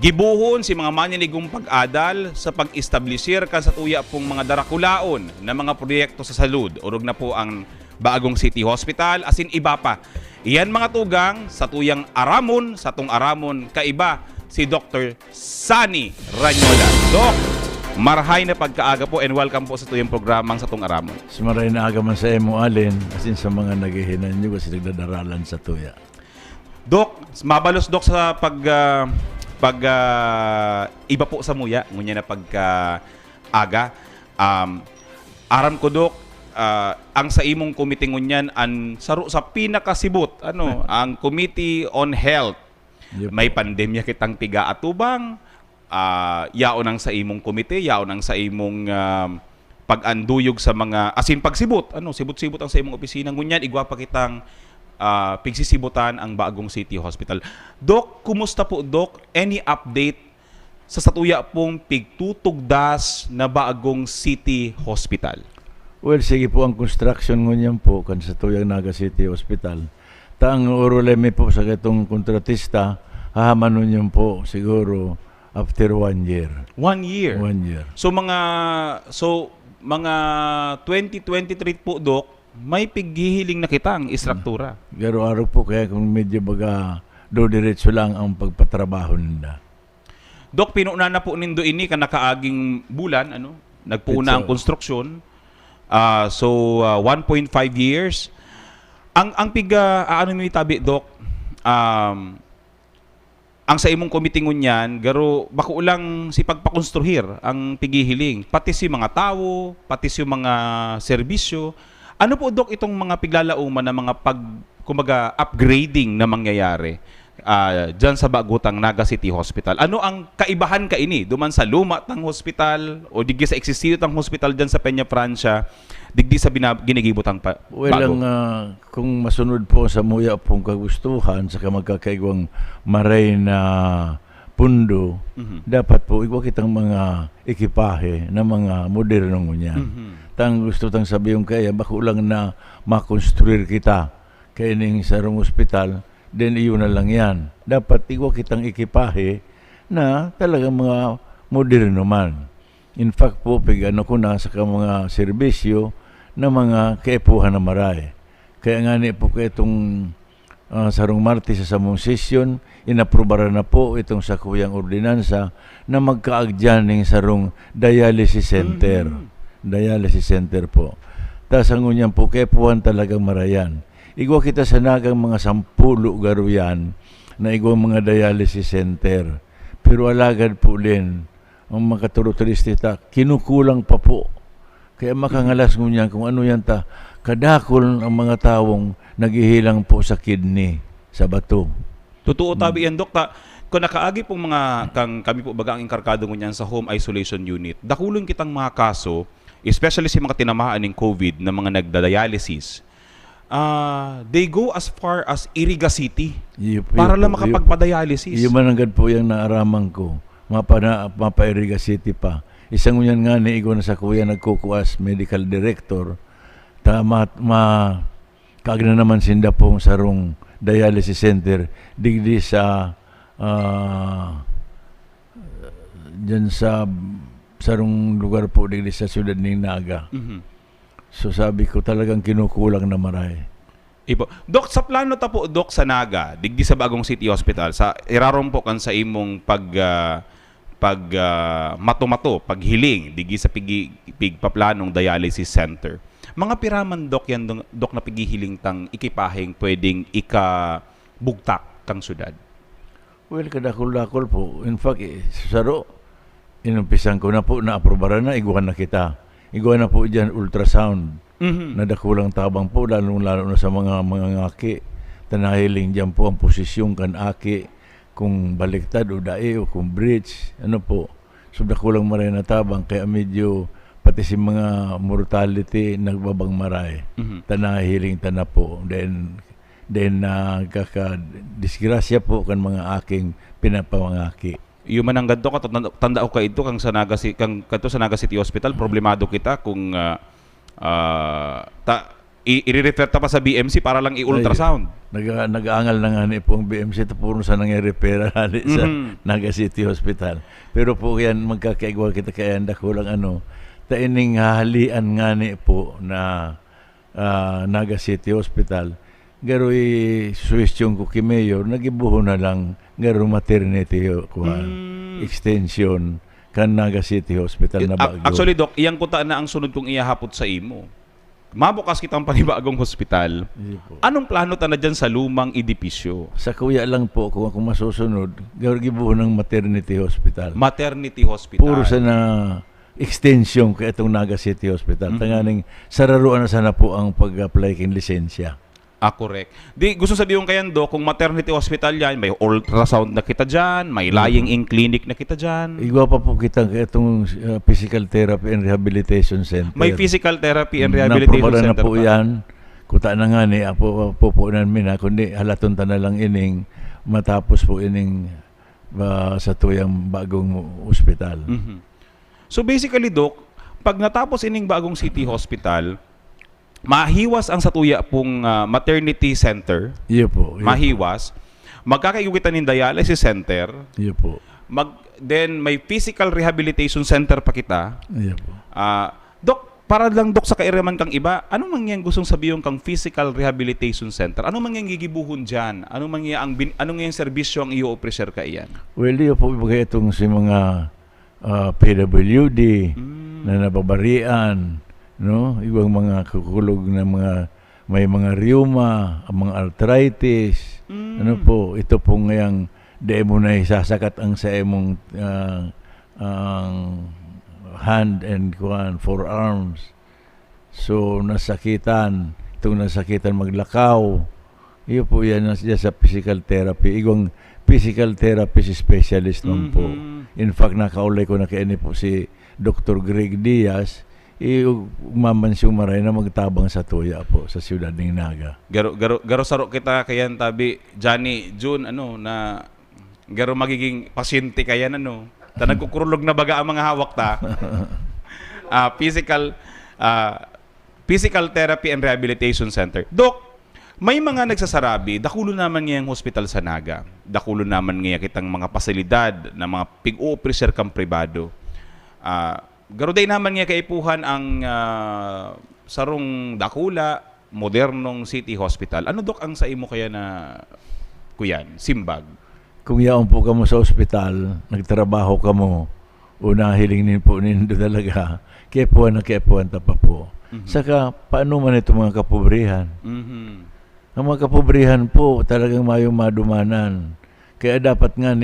gibuhon si mga maniligong pag-adal sa pag-establisir ka sa tuya pong mga darakulaon na mga proyekto sa salud. Urog na po ang Bagong City Hospital, asin iba pa. Iyan mga tugang, sa tuyang Aramon, sa tong Aramon, kaiba si Dr. Sunny Ranyola. Doc, Marahay na pagkaaga po and welcome po sa tuyong programang sa Tung Aramon. Sumaray na aga man sa emo alin, asin sa mga naghihinan nyo kasi nagdadaralan sa tuya. Dok, mabalos Dok sa iba po sa muya, ngunya na pagkaaga. Aram ko Dok, ang sa imong committee ngunyan an saro sa pinakasibot ang Committee on Health. May pandemya kitang tiga atubang, yaon ang sa imong komite, yaon ang sa imong pag-anduyog sa mga asin pagsibot, sibot-sibot ang sa imong opisina ngunyan igwa pa kitang pigsisibutan ang Bagong City Hospital. Dok, kumusta po Dok? Any update sa satuya pong pigtutugdas na Bagong City Hospital? Well, sige po ang construction ngunyan po kan sa tuyang Naga City Hospital. Taang uruleme po sa itong kontratista, hahamanon yun po siguro after 1 year. 1 year? 1 year. So mga 2023 po Dok, may pighihiling na kitang istruktura. Garo-araw po kaya kung medyo baga do diretso lang ang pagpatrabaho nila. Dok, pinuna na po nindo ini kan nakaaging bulan, nagpuuna ang konstruksyon. 1.5 years. Ang piga mi tabi Dok, ang sa imong committee ngunyan, garo bako ulang si pagpakonstruhir ang pigihiling, pati si mga tao, pati si mga serbisyo. Ano po Dok itong mga piglalauman na mga upgrading na mangyayari dyan sa bagutang Naga City Hospital? Ano ang kaibahan ka ini duman sa luma tang hospital o digdi sa existido tang hospital dyan sa Peña Francia, digdi sa ginigibutang bago? Well, kung masunod po sa muya pong kagustuhan sa magkakaigwang maray na pundo, dapat po igwa kitang mga ekipahe na mga modernong niya. Tang gusto tang sabihin kaya bako lang na makonstruir kita kaya ning sarong hospital, then iyon na lang yan. Dapat igwa kitang ekipahe na talagang mga moderno man. In fact po, ko na sa mga serbisyo na mga kaipuhan na maray. Kaya nga po kaya itong sarong Martes sa samong session, inaprobara na po itong sakuyang ordinansa na magkaagdyan ng sarong dialysis center. Dialysis center po. Tapos ang unyan po, kaipuhan talagang marayan. Igwa kita sa nagang mga 10 garuyan na igwa mga dialysis center. Pero alagad po din, ang mga turistita, kinukulang pa po. Kaya makangalas ngunyan kung ano yan kadakol ang mga tawong naghihilang po sa kidney, sa bato. Totoo tabi yan, Dok. Kung nakaagi pong kami po baga ang inkarkado ngunyan sa home isolation unit, dakulong kitang mga kaso, especially sa mga tinamaan ng COVID na mga nagda-dialysis, they go as far as Iriga City para lang makapagpa-dialysis. Yung mananggad po yung naaraman ko, mapa-Iriga City pa. Isang unyan nga ni Igo na sa kuya nagkukuas medical director, kaagna naman sinda pong sarong dialysis center digdi sa dyan sa sarong lugar po digdi sa siyudad ng Naga. So sabi ko talagang kinukulang na maray. Dok, sa plano ta po Dok sa Naga digdi sa Bagong City Hospital, sa irarom po kan sa imong mato-mato, paghiling digdi sa pigpaplanong dialysis center. Mga piraman Dok yan Dok na pigihiling tang ikipaheng pwedeng ikabugtak kang syudad? Well, kadakol-dakol po. In fact, saro, inumpisan ko na po, na-aprobara na, iguan na kita. Iguan na po dyan ultrasound. Na dakulang tabang po, lalo na sa mga ngaki. Tanahiling dyan po ang posisyon kan aki, kung baliktad o dae o kung bridge, ano po. So dakulang maray na tabang, kaya medyo pati si mga mortality nagbabang maray. Tanahiling tana po. Then kakadisgrasya po kan mga aking pinapamangaki. Yung mananggad to, tanda ko ito kang sa Naga City Hospital, problemado kita kung i-refer ta pa sa BMC para lang i-ultrasound. Nag-aangal na nga po ang BMC, ito puro sa nangyari-repera sa Naga City Hospital. Pero po yan, magkakaigwa kita kaya kulang taining hahalian nga po na Naga City Hospital. Garoy suwestyon ko ki Mayor, nagibuho na lang garo maternity extension kan Naga City Hospital na bagyo. Actually, Doc, iyang kuta na ang sunod kong iyahapot sa imo. Mabukas kitang panibagong hospital. Anong plano ta na dyan sa lumang edipisyo? Sa kuya lang po, kung ako masusunod, gibuo ng maternity hospital. Maternity hospital. Puro sa na extension kay itong Naga City Hospital. Tanganing sararuan na sana po ang pag-apply king lisensya. Correct. Di, gusto sabihin kayan, Doc, kung maternity hospital yan, may ultrasound na kita dyan, may lying-in clinic na kita dyan. Igwa pa po kita itong physical therapy and rehabilitation center. May physical therapy and rehabilitation center na po yan. Kuta na nga ni, po namin na, kundi halaton ta na lang ining, matapos po ining sa tuyang bagong hospital. So basically, Doc, pag natapos ining bagong city hospital, mahiwas ang satuya pong maternity center. Iyo po. Mahiwas. Magkakaigugitan ng dialysis center. Iyo po. Then may physical rehabilitation center pa kita. Iyo po. Dok, para lang Dok sa kairaman kang iba, ano mangyang gustong sabihin kang physical rehabilitation center? Ano mangyang gigibuhon dyan? Ano mangyang serbisyo ang i-offer ka iyan? Well, iyo po ibigay itong si mga PWD na nababarian, no, ibang mga kukulog na may mga rheuma, mga arthritis, ano po, ito po ngayang di mo na isasakat ang sa imong hand and forearms. So nasakitan maglakaw, iyo po yan sa physical therapy. Igong physical therapist specialist naman po. In fact, nakaulay ko na kaini po si Dr. Greg Diaz, umamansyong maray na magtabang sa tuya po sa siyudad ng Naga. Garo saro kita kayan tabi Johnny June na garo magiging pasyente kayan ta nagkukurulog na baga ang mga hawak ta. Physical therapy and rehabilitation center. Doc, may mga nagsasarabi, dakulo naman ngayang hospital sa Naga. Dakulo naman ngaya kitang mga pasilidad na mga pig-o-officer kang pribado. Garuday naman nga kaipuhan ang sarong dakula, modernong city hospital. Ano, Dok, ang sa imo kaya na kuyan, simbag? Kung yaon po kamo sa ospital, nagtrabaho kamo, una hiling po nindo talaga, kepuan ta pa po. Saka, paano man ito mga kapobrihan? Ang mga kapobrihan po, talagang mayong madumanan. Kaya dapat nga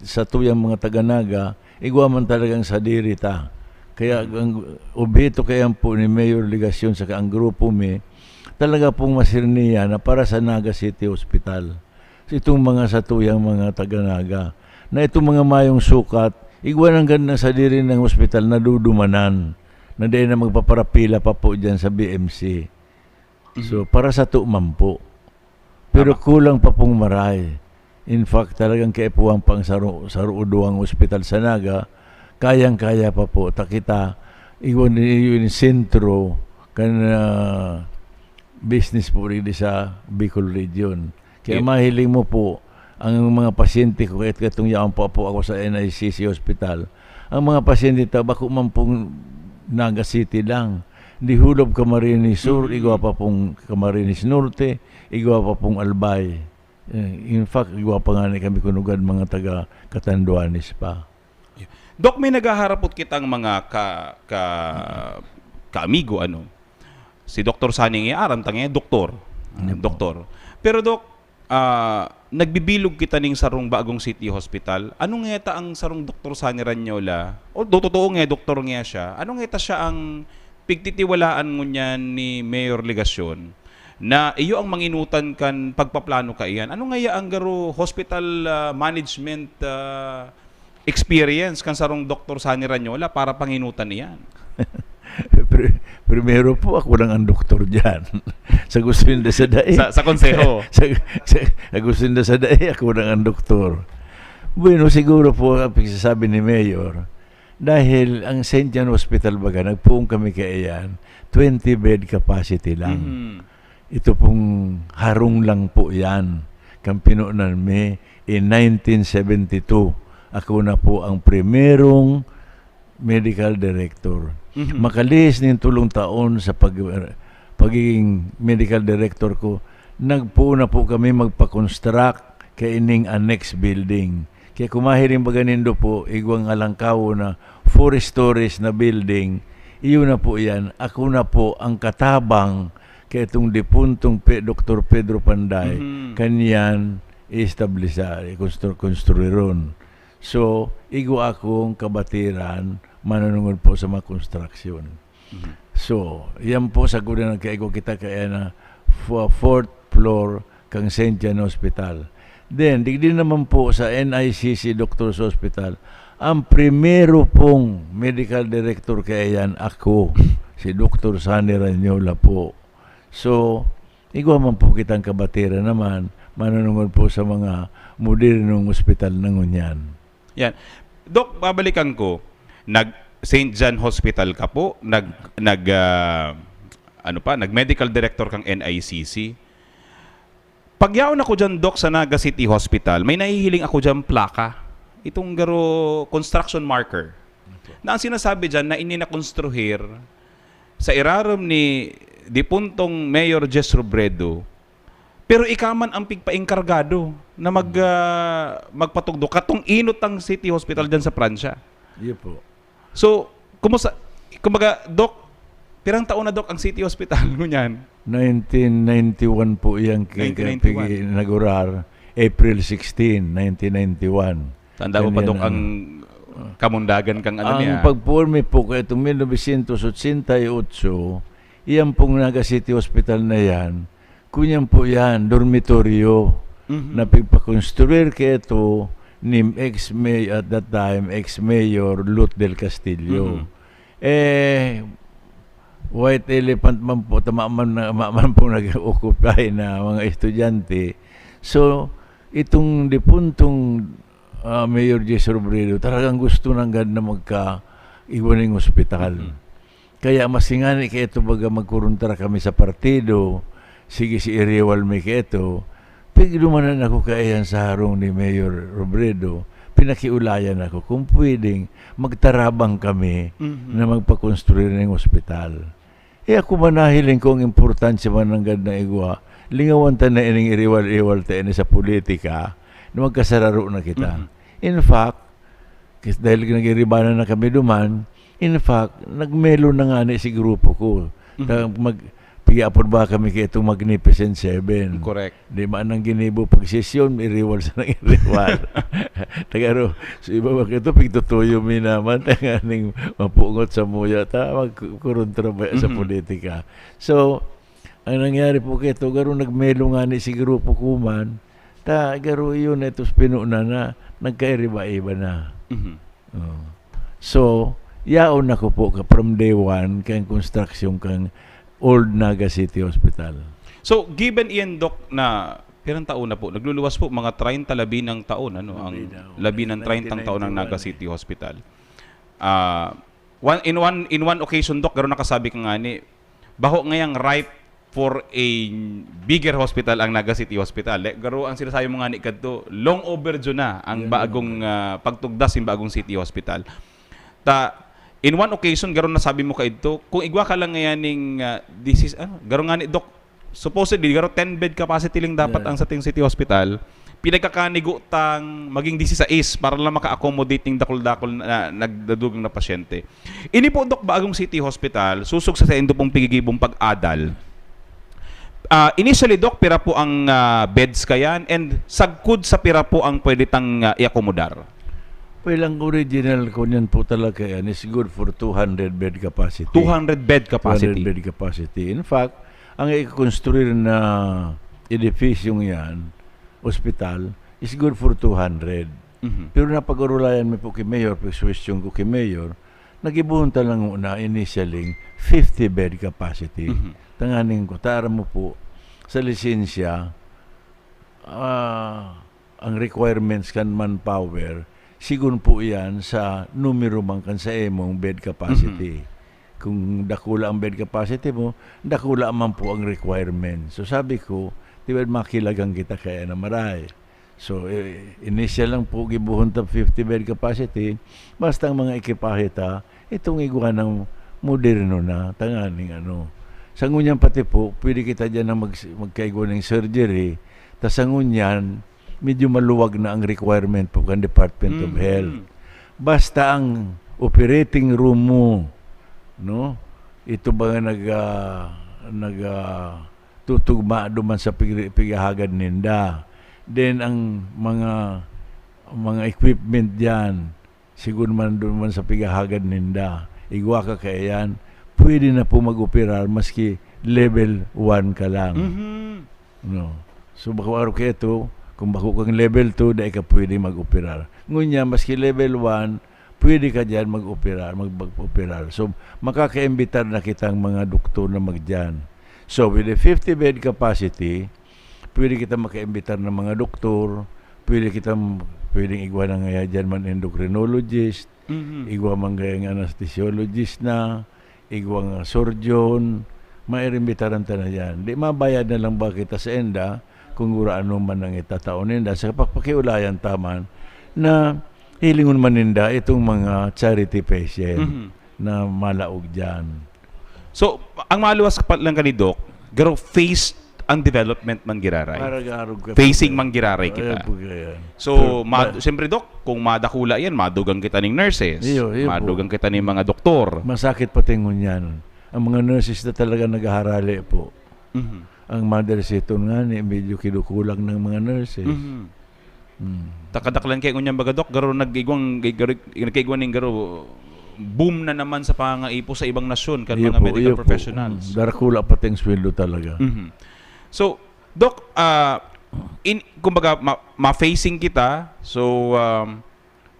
sa tuyang mga taga-Naga, igwa man talagang sa dirita. Kaya ang ubito kaya po ni Mayor Ligasyon sa ang grupo talaga pong masirniya na para sa Naga City Hospital. So, itong mga satuyang mga taga-Naga na itong mga mayong sukat, igwan ang ganda sa diri ng hospital na dudumanan na dahil na magpaparapila pa po dyan sa BMC. So, para sa tuman po. Pero kulang pa pong maray. In fact, talagang kaipuan pang saruuduang hospital sa Naga, kayang-kaya pa po. Takita, iwan yung sentro kan business po rin sa Bicol Region. Kaya mahiling mo po, ang mga pasyente ko, kahit katong yaon po ako sa NICC Hospital, ang mga pasyente ito, bako man pong Naga City lang. Di hulob Camarines Sur, igwa pa pong Camarines Norte, igwa pa pong Albay. In fact, igwa pa nga kami kunugan mga taga Catanduanes pa. Dok, may nagaharapot kitang mga ka-amigo, si Dr. Saning Iaram, doktor. Doktor. Pero Dok, nagbibilog kita ning sarong bagong city hospital. Anong ngeta ang sarong Dr. Sani Ranyola? O totoo nga, doktor nga siya. Anong ngeta siya ang pigtitiwalaan mo niyan ni Mayor Ligasyon na iyo ang manginutan kan pagpaplano ka iyan? Ano nga ang garo hospital management experience kan sarong Dr. Sani Ranyola para panginutan iyan? Primero po, ako lang ang doktor dyan. Sa Gusinda sa Dae. Sa konseho. sa Gusinda sa Dae, ako lang ang doktor. Bueno, siguro po, ang pagsasabi ni Mayor, dahil ang St. John Hospital baga, nagpuong kami kaiyan, 20 bed capacity lang. Ito pong harong lang po yan. Kampinunan me in 1972. Ako na po ang primerong medical director. Makalis ng tulong taon sa pagiging medical director ko, nagpo na po kami magpa-construct kay ining annex building. Kaya kumahiring baganindo po, igwang alangkaw na 4 stories na building, iyon na po yan. Ako na po ang katabang kaya itong dipuntong Dr. Pedro Panday, kanyan i-establisa, konstruiron. So, igo akong kabatiran, manunungod po sa mga construction. So, yan po sa guna ng kaigo kita kaya na 4th floor kang St. John Hospital. Then, digdi naman po sa NICC Doctors Hospital, ang primero pong medical director kaya yan ako, si Dr. Sani Ranyola po. So, igwa man po kitang kabatiran naman, manunungod po sa mga modernong ospital ng Unyan. Yan. Dok, babalikan ko. St. John Hospital ka po, nag-medical director kang NICC. Pagyaon ako dyan, Doc, sa Naga City Hospital, may nahihiling ako dyan plaka. Itong construction marker. Na ang sinasabi dyan na ininakonstruhir sa irarom ni dipuntong Mayor Jess Robredo, pero ikaman ang pigpaingkargado na magpatugdo. Katong inot ang City Hospital dyan sa Pransya. Iya po. So, kumbaga, Doc, pirang taon na, Doc, ang City Hospital ngunyan? 1991 po yan inaugurar. April 16, 1991. Tanda mo pa, Doc, ang kamundagan kang ano niya? Ang pagpurmi po kaya itong 1988, iyan pong Naga City Hospital na yan, kunyan po yan, dormitoryo, na pagpakonstruir kaya ito ni at that time, ex-mayor Lut del Castillo. White elephant man po, tamaman po nag-occupy na mga estudyante. So, itong dipuntong Mayor Jess Robredo, talagang gusto nang gad na magka-iwaning ospital. Kaya masingani kaya ito baga magkuruntara kami sa partido, sige si Iriwal may kaya ito, pigdumanan ako kaayan sa harong ni Mayor Robredo, pinakiulayan ako kung pwedeng magtarabang kami na magpakonstruir ng ospital. Ako manahiling ko ang importansya man ng gad na igwa, lingawan ta na ining iriwal-iwal ta sa politika na magkasararo na kita. In fact, dahil nag-iribanan na kami duman, in fact, nagmelo na nga si grupo ko. Pigiapod ba kami kaya itong Magnificent Seven? Correct. Di ba nang ginibo pag-sesyon, iriwal sa nang iriwal. Tagaro, so iba ba ito, pigtutuyo mi naman, tanganing mapungot sa muya, magkuruntra ba sa politika. So, ang nangyari po kaya ito, garo nagmelo nga si grupo kuman, garo yun, ito pinuna na, nagkairiba-iba na. So, yaon ako po from day one, kang construction kang Old Naga City Hospital. So, given iyan, Doc, na pirang taon na po, nagluluwas po mga 30 labinang taon, ang labinang 30 taon ng Naga City Hospital. In one occasion, Doc, garo nakasabi ka nga ni, baho ngayang ripe for a bigger hospital ang Naga City Hospital. Garo ang sinasabi mo nga ni kadto, long overdue na ang bagong pagtugdas yung bagong City Hospital. In one occasion, garo nasabi mo kaidto, kung igwa ka lang ngayaning garo nga ni, Doc, supposedly, garo 10-bed capacity lang dapat ang sa ting City Hospital, pinagkakanigo tang maging 16 para lang maka-accommodate ng dakol-dakol na nagdadugang na pasyente. Ini po, Doc, bagong City Hospital, susog sa indo pong pigigibong pag-adal. Initially, Doc, pira po ang beds kayan, and sagkud sa pira po ang pwede tang i-accommodar. Well, ang original ko niyan po talaga yan is good for 200 bed capacity. 200 bed capacity? 200 bed capacity. In fact, ang i-construir na edifisyong yan, hospital, is good for 200. Pero napag-urulayan mo po kay Mayor, pag-suwestyon ko kay Mayor, nag-ibunta lang una initially 50 bed capacity. Tanganin ko, tara mo po, sa lisensya, ang requirements kan manpower, sigun po yan sa numero man kan sa emong bed capacity. Kung dakula ang bed capacity mo, dakula man po ang requirement. So sabi ko, diba makilagang kita kaya na maray. So initial lang po gibuhon ta 50 bed capacity, basta ang mga ekipahita, itong igwa ng moderno na, tanganing Sa ngunyan pati po, pwede kita dyan na magkaigwa ng surgery, tas sa ngunyan, medyo maluwag na ang requirement po ng Department of Health. Basta ang operating room mo, no? Ito ba tutugma duman sa pigahagad ninda. Then ang mga equipment diyan siguro man duman sa pigahagad ninda. Igwa ka kaya yan, pwede na po mag-operar maski level 1 ka lang. No. So baka araw kayo ito, kung bako kang level 2, dahil ka pwede mag-operar. Ngunya, maski level 1, pwede ka dyan mag-operar. So makakaimbitar na kitang mga doktor na magdyan. So with a 50-bed capacity, pwede kita makaimbitar ng mga doktor, pwedeng igwa na nga dyan man endocrinologist, igwa man gaya anesthesiologist na, igwa nga surgeon, maiimbitaran ta na yan. Di mabayad na lang ba kita sa enda kung ano man ang itataon ninda sa pakiulayan taman na hilingon man ninda itong mga charity patient na malaog dyan. So, ang maluwas pa lang ka ni Doc, garo face ang development man giraray. Facing man giraray kita. So, siyempre Doc, kung madakula yan, madugang kita ng nurses, madugang kita ng mga doktor. Masakit patingon yan. Ang mga nurses na talaga nag-aharali po. Ang mother seton nga ni medyo kinukulang ng mga nurses. Takadaklan kayo niyang baga Doc, garo nag-igwang ning garo boom na naman sa pangaipo sa ibang nasyon kan mga medical professionals. Darakula pating sweldo talaga. So, Doc, kumbaga ma-facing kita, so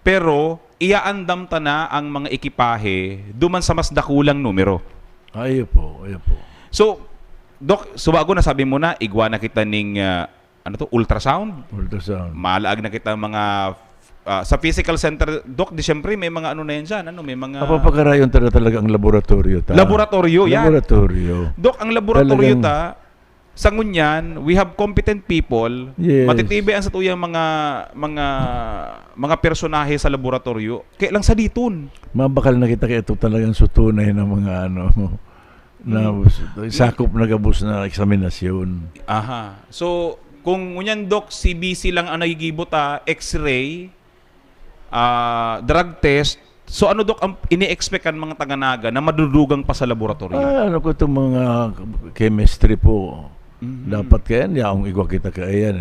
pero iaandam ta na ang mga ekipahe duman sa mas dakulang numero. Ayo po. So, Doc, bago na sabi mo na, igwa na kita ning ultrasound. Malaag na kita mga sa physical center, Doc, di siyempre may mga ano na yan dyan. May mga... Kapapagarayon talaga ang laboratorio ta. Laboratorio, yan. Laboratorio. Doc, ang laboratorio sa ngunyan, we have competent people. Yes. Matitibay ang sa tuyang mga personahe sa laboratorio. Kaya lang sa ditun. Mabakal na kita kaya ito talagang sutunay ng mga sakop na gabos na eksaminasyon. Aha. So, kung ngunyan Doc, CBC lang ang nagigibot, X-ray, drug test, so ano Doc ang ini-expect ang mga taganaga na madudugang pa sa laboratorio? Ano ko itong mga chemistry po. Dapat kaya yung igwa kita kaya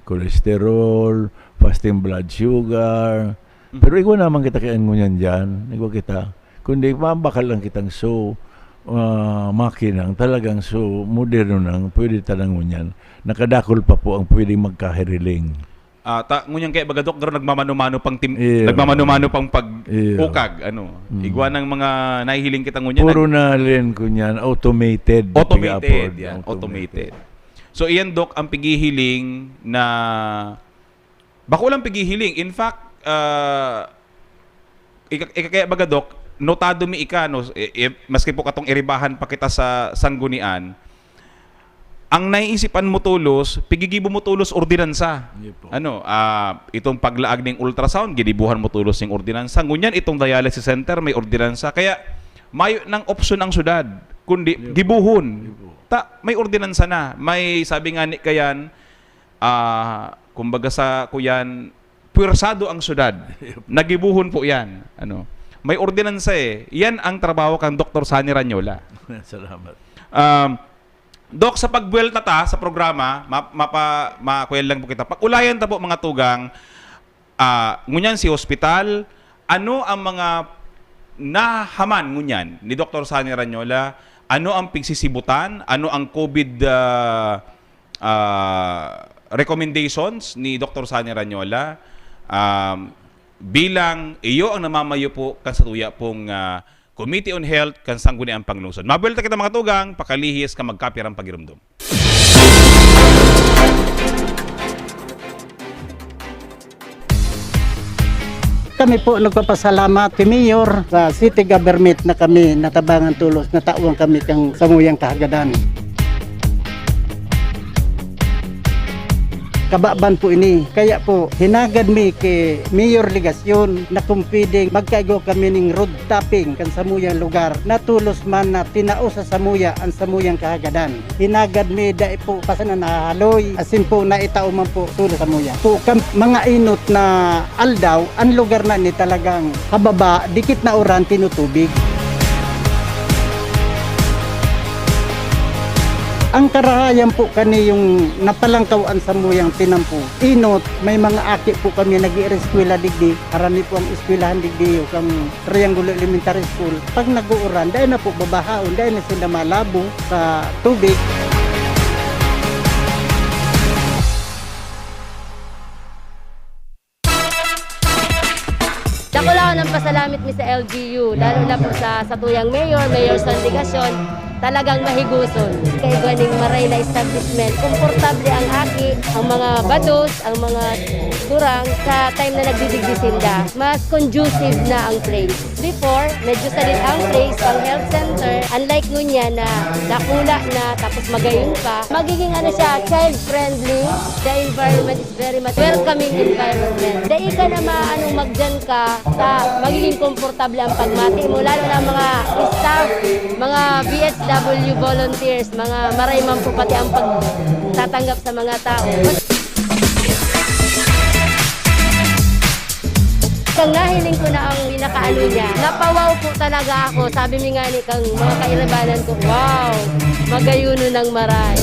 cholesterol, fasting blood sugar. Pero igwa naman kita kaya ngunyan dyan. Igwa kita. Kundi mabakal lang kitang makinang talagang moderno nang pwede talang ngunyan. Nakadakol pa po ang pwedeng magkahiriling. Ngunyan kaya baga Doc, nagmamano-mano pang pag-ukag. Igwa ng mga nahihiling kitang ngunyan. Puro na rin kunyan, automated. Automated. So, iyan Doc, ang pigihiling na bako lang pigihiling. In fact, kaya baga Doc, notado mi ika, maski po katong iribahan pa kita sa sanggunian, ang naiisipan mo tulos, pigigibo mo tulos ordinansa. Itong paglaag ng ultrasound, ginibuhan mo tulos ng ordinansa. Ngunyan, itong dialysis center, may ordinansa. Kaya, may ng opsyon ang syudad. Kundi, gibuhon. May ordinansa na. May sabi nga ni kayan, kumbaga sa kuyan, puwersado ang syudad. Nagibuhon po yan. May ordinansa Yan ang trabaho kang Dr. Sunny Ranyola. Salamat. Doc, sa pagbuelta sa programa, makuyan lang po kita. Pag-ulayan ta po mga tugang, ngunyan si hospital, ano ang mga nahaman ngunyan ni Dr. Sunny Ranyola? Ano ang pigsisibutan? Ano ang COVID recommendations ni Dr. Sunny Ranyola? Bilang iyo ang namamayo po kan sa tuya pong Committee on Health kan sangguniang panglungsod. Mabuelta kita mga tugang, pakalihis ka magkapirang pagirumdum. Kami po nagpapasalamat kay Mayor sa City Government na kami natabangan tulos na tauang kami kang samuyang kahagadan. kababan po ini. Kaya po hinagad mi kay Mayor Legasyon na kung pwedeng magkaigo kami ning road tapping kan samuyang lugar. Natulos man na tinao sa samuya ang samuyang kahagadan. Hinagad mi dai po pasan na nahaloy asin po na itao man po tulo samuya. Po mga inot na aldaw ang lugar na ni talagang hababa dikit na oran tinutubig. Ang karahayan po kani yung napalangkawan sa muyang tinampo. Inot, may mga aki po kami nag-i-eskwela digdi. Karami po ang eskwelahan digdi yung Triangulo Elementary School. Pag nag-uuran, dahil na po babahaon, dahil na sila malabong sa tubig. Dako lang ng pasalamit mi sa LGU, lalo na po sa tuyang mayor sa Ligasyon. Talagang mahiguson kay ganing maray na establishment. Komportable ang aki, ang mga bados, ang mga durang sa time na nagdidigdi sila. Mas conducive na ang place. Before, medyo salit ang place, ang health center. Unlike ngunya na nakula na tapos magayon pa. Magiging siya, child-friendly. The environment is very much welcoming environment. Dahil ka na magdyan ka sa magiging komportable ang pagmati mo. Lalo na mga staff, mga BHW volunteers, mga maray man po pati ang pagtatanggap sa mga tao. Kang nahiling ko na ang pinakaano niya. Napawaw po talaga ako. Sabi mi nga ni kang mga kairabanan ko, wow, magayuno ng maray.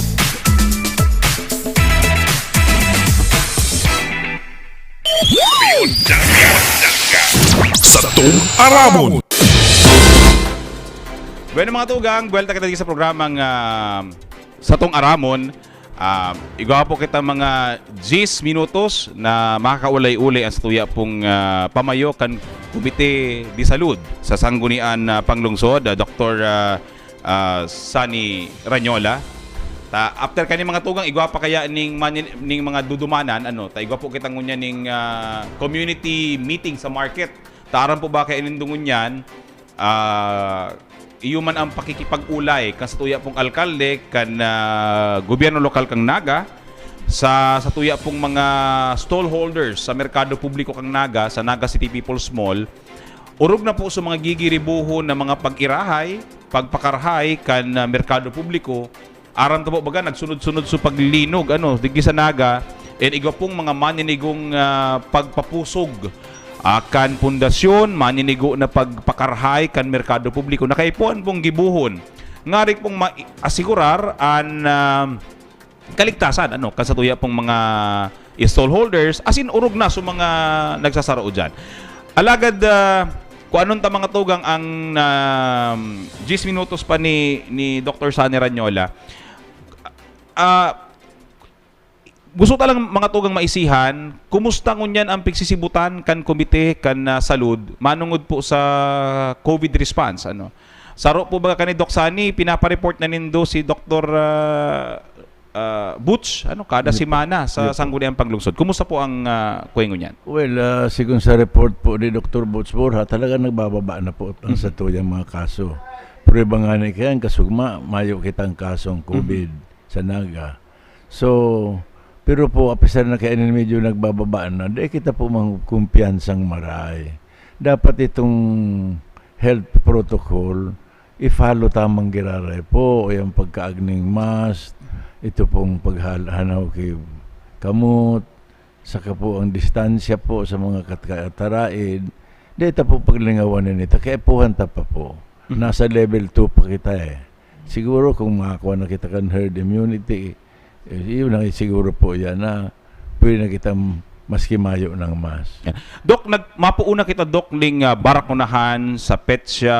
Sa Tong Aramon. Bueno mga tugang, buwelta kita sa programang Sa Tong Aramon. Igawa po kita mga 10 minutos na makakaulay-ulay ang satuya pong pamayo kan Komite di Salud sa Sanggunian Panglungsod, Dr. Sani Ranyola. After kani mga tugang, igwa pa kaya ning mga dudumanan, igwa po kita ngunya ning community meeting sa market. Taran po ba kay inindungon yan, iyo man ang pakikipag-ulay kan sa tuya pong alkalde kan gobyerno lokal kang Naga sa tuya pong mga stallholders sa merkado publiko kang Naga sa Naga City People's Mall. Urog na po sa mga gigiribuhon na mga pag-irahay, pagpakarhay kan merkado publiko. Aram ta po baga nagsunod-sunod sa paglinog digdi sa Naga, and igo pong mga maninigong pagpapusog kan pundasyon, maninigo na pagpakarhay kan merkado publiko na kaipuan pong gibuhon. Ngari pong maasigurar ang kaligtasan kan sa tuya pong mga stallholders, asin urog na sa mga nagsasaro dyan. Alagad kung anong ta mga tugang ang 10 minutos pa ni Dr. Sani Ranyola, gusto talang mga tugang maisihan, kumusta ngunyan ang pigsisibutan kan komite kan salud manungod po sa COVID response? Saro po ba kani Doc Sani, pinapareport na nindo si Dr. Butch kada semana sa Sangguniang Panglungsod. Kumusta po ang kuwing ngunyan? Well, sigun sa report po ni Dr. Butch Borja, talaga nagbababa na po ang sa tuyang mga kaso. Prueba nga ni kaya ang kasugma, mayo kitang kasong COVID sa Naga. So, pero po, apisar na kaya medyo nagbababa na, dahil kita po mga kumpiyansang maray. Dapat itong health protocol, i-follow tamang giraray po, yung pagkaagning mask, ito pong paghanaw kay kamot, saka po ang distansya po sa mga kataraid, dito po paglingawan nito, kaya puhan ta pa po. Nasa level 2 pa kita Siguro kung makakuha na kita kan herd immunity, yun ang siguro po yan na pwede na kita maski mayo ng mas. Dok, mapuuna kita Dok ning barakunahan sa Petsa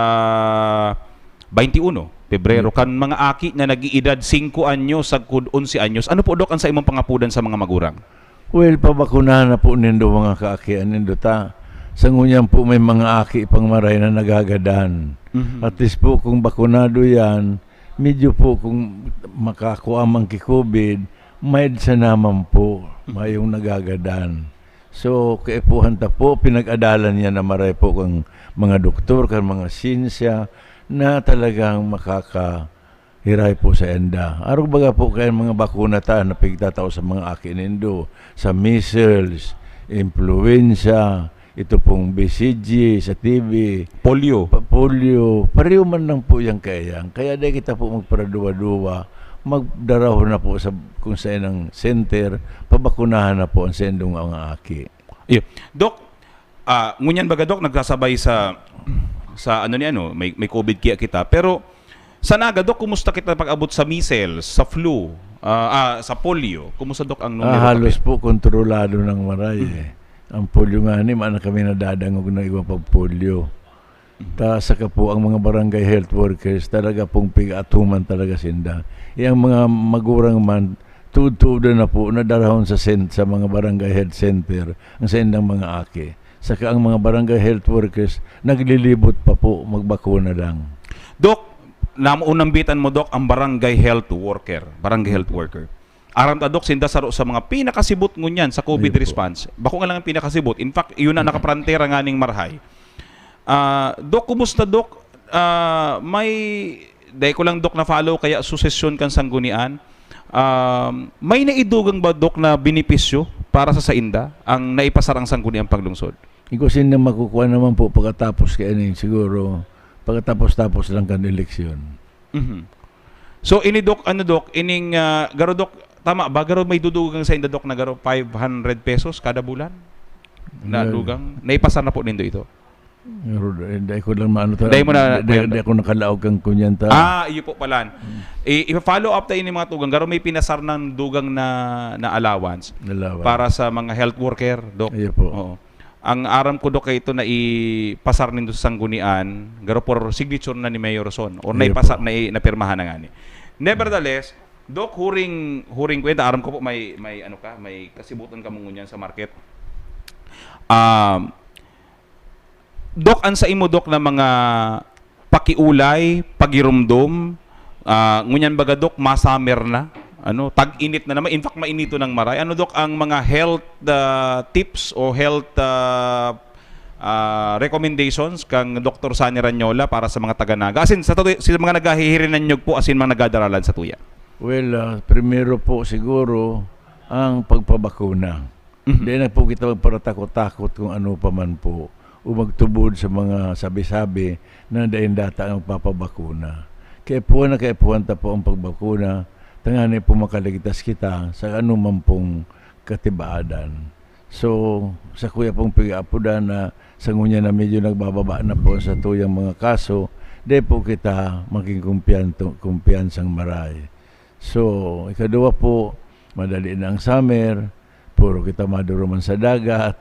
21 Pebrero kan mga aki na nag-iedad 5 anyos sa 11 anyos. Ano po Dok ang sa imong pangapudan sa mga magurang? Well, pabakunahan na po nindo mga kaakian nindo ta. Sa ngunyan po may mga aki pang maray na nagagadan. At least po kung bakunado yan, medyo po kung makakuha man ki COVID, mild sa naman po, mayong nagagadan. So, kaipuhan ta po, pinag-adalan niya na maray po kang mga doktor, kang mga sinsya, na talagang hiray po sa enda. Arog baga po kayo mga bakuna ta na pigtataw sa mga akin indo, sa measles, influenza, ito pong BCG sa TV, polio. Polio, pareho man lang po yung kayang. Kaya di kita po magparaduwa-duwa, magdaraho na po sa kung saan ang center, pabakunahan na po ang sendong ang aki. Yeah. Dok, ngunyan baga Dok, nagsasabay sa ano ni ano, may COVID kaya kita. Pero sa Naga, Dok, kumusta kita pag-abot sa measles, sa flu, sa polio? Kumusta, Dok, ang numero? Halos po kontrolado ng maray. Ang polio nga ni, mana kami nadadangog na iba pag polio. Saka po ang mga barangay health workers, talaga pong pig-atuman talaga sinda. Yung mga magurang man, tuod-tuodan na po, nadarahon sa mga barangay health center, ang sendang mga aki. Saka ang mga barangay health workers, naglilibot pa po, magbakuna lang. Dok, namunambitan mo, Dok, ang barangay health worker. Aram ta, Dok, sinda sa mga pinakasibot ngunyan sa COVID response. Bako nga lang ang pinakasibot. In fact, yun na nakaprantera nga ning Marhay. Dok, kumusta, Dok? Dahil ko lang, Dok, na follow, kaya susesyon kan sanggunian. May naidugang ba, Dok, na binipisyo para sa sainda ang naipasarang sanggunian paglungsod? Ikusin na makukuha naman po pagkatapos kaya siguro pagkatapos lang kan eleksyon. So ini Dok, ining garo Dok, tama ba garo may dudugang sa inda Dok na garo 500 pesos kada bulan? Na dugang naipasar na po nindo ito. Hindi ko lang maano ta. Hindi ako nakalaog kang kunyanta. Iyo po pala. I-follow up tayo ni mga tugang garo may pinasar ng dugang na allowance para sa mga health worker, Dok. Iyo po. Oo. Ang aram ko, Dok, ito na ipasar nindo sa sanggunian, garo por signature na ni Mayor Son or naipasar na napirmahan na nga ni. Nevertheless, Dok, huring kwenta, aram ko po may kasibutan ka mong sa market. Dok, an sa imo, Dok, na mga pakiulay, pagirumdum, ngunyan baga, Dok, masamer na, tag-init na naman. In fact, mainito ng maray. Dok, ang mga health tips o health recommendations kang Dr. Sani Ranyola para sa mga taga-Naga? Asin, sa mga nagahihirinan nyo po, asin mga nagadaralan sa tuya? Well, primero po siguro ang pagpabakuna. Hindi na po kita magparatakot-takot kung ano pa man po. O magtubod sa mga sabi-sabi na dahin data ang papabakuna. Kaipuan ta po ang pagbakuna. Tangani po makaligtas kita sa anuman pong katibaadan. So, sa kuya pong pig-apudan na sa ngunya na medyo nagbababa na po sa tuyang mga kaso, di po kita maging kumpiyansang maray. So, ikadua po, madali na ang summer, puro kita maduruman sa dagat,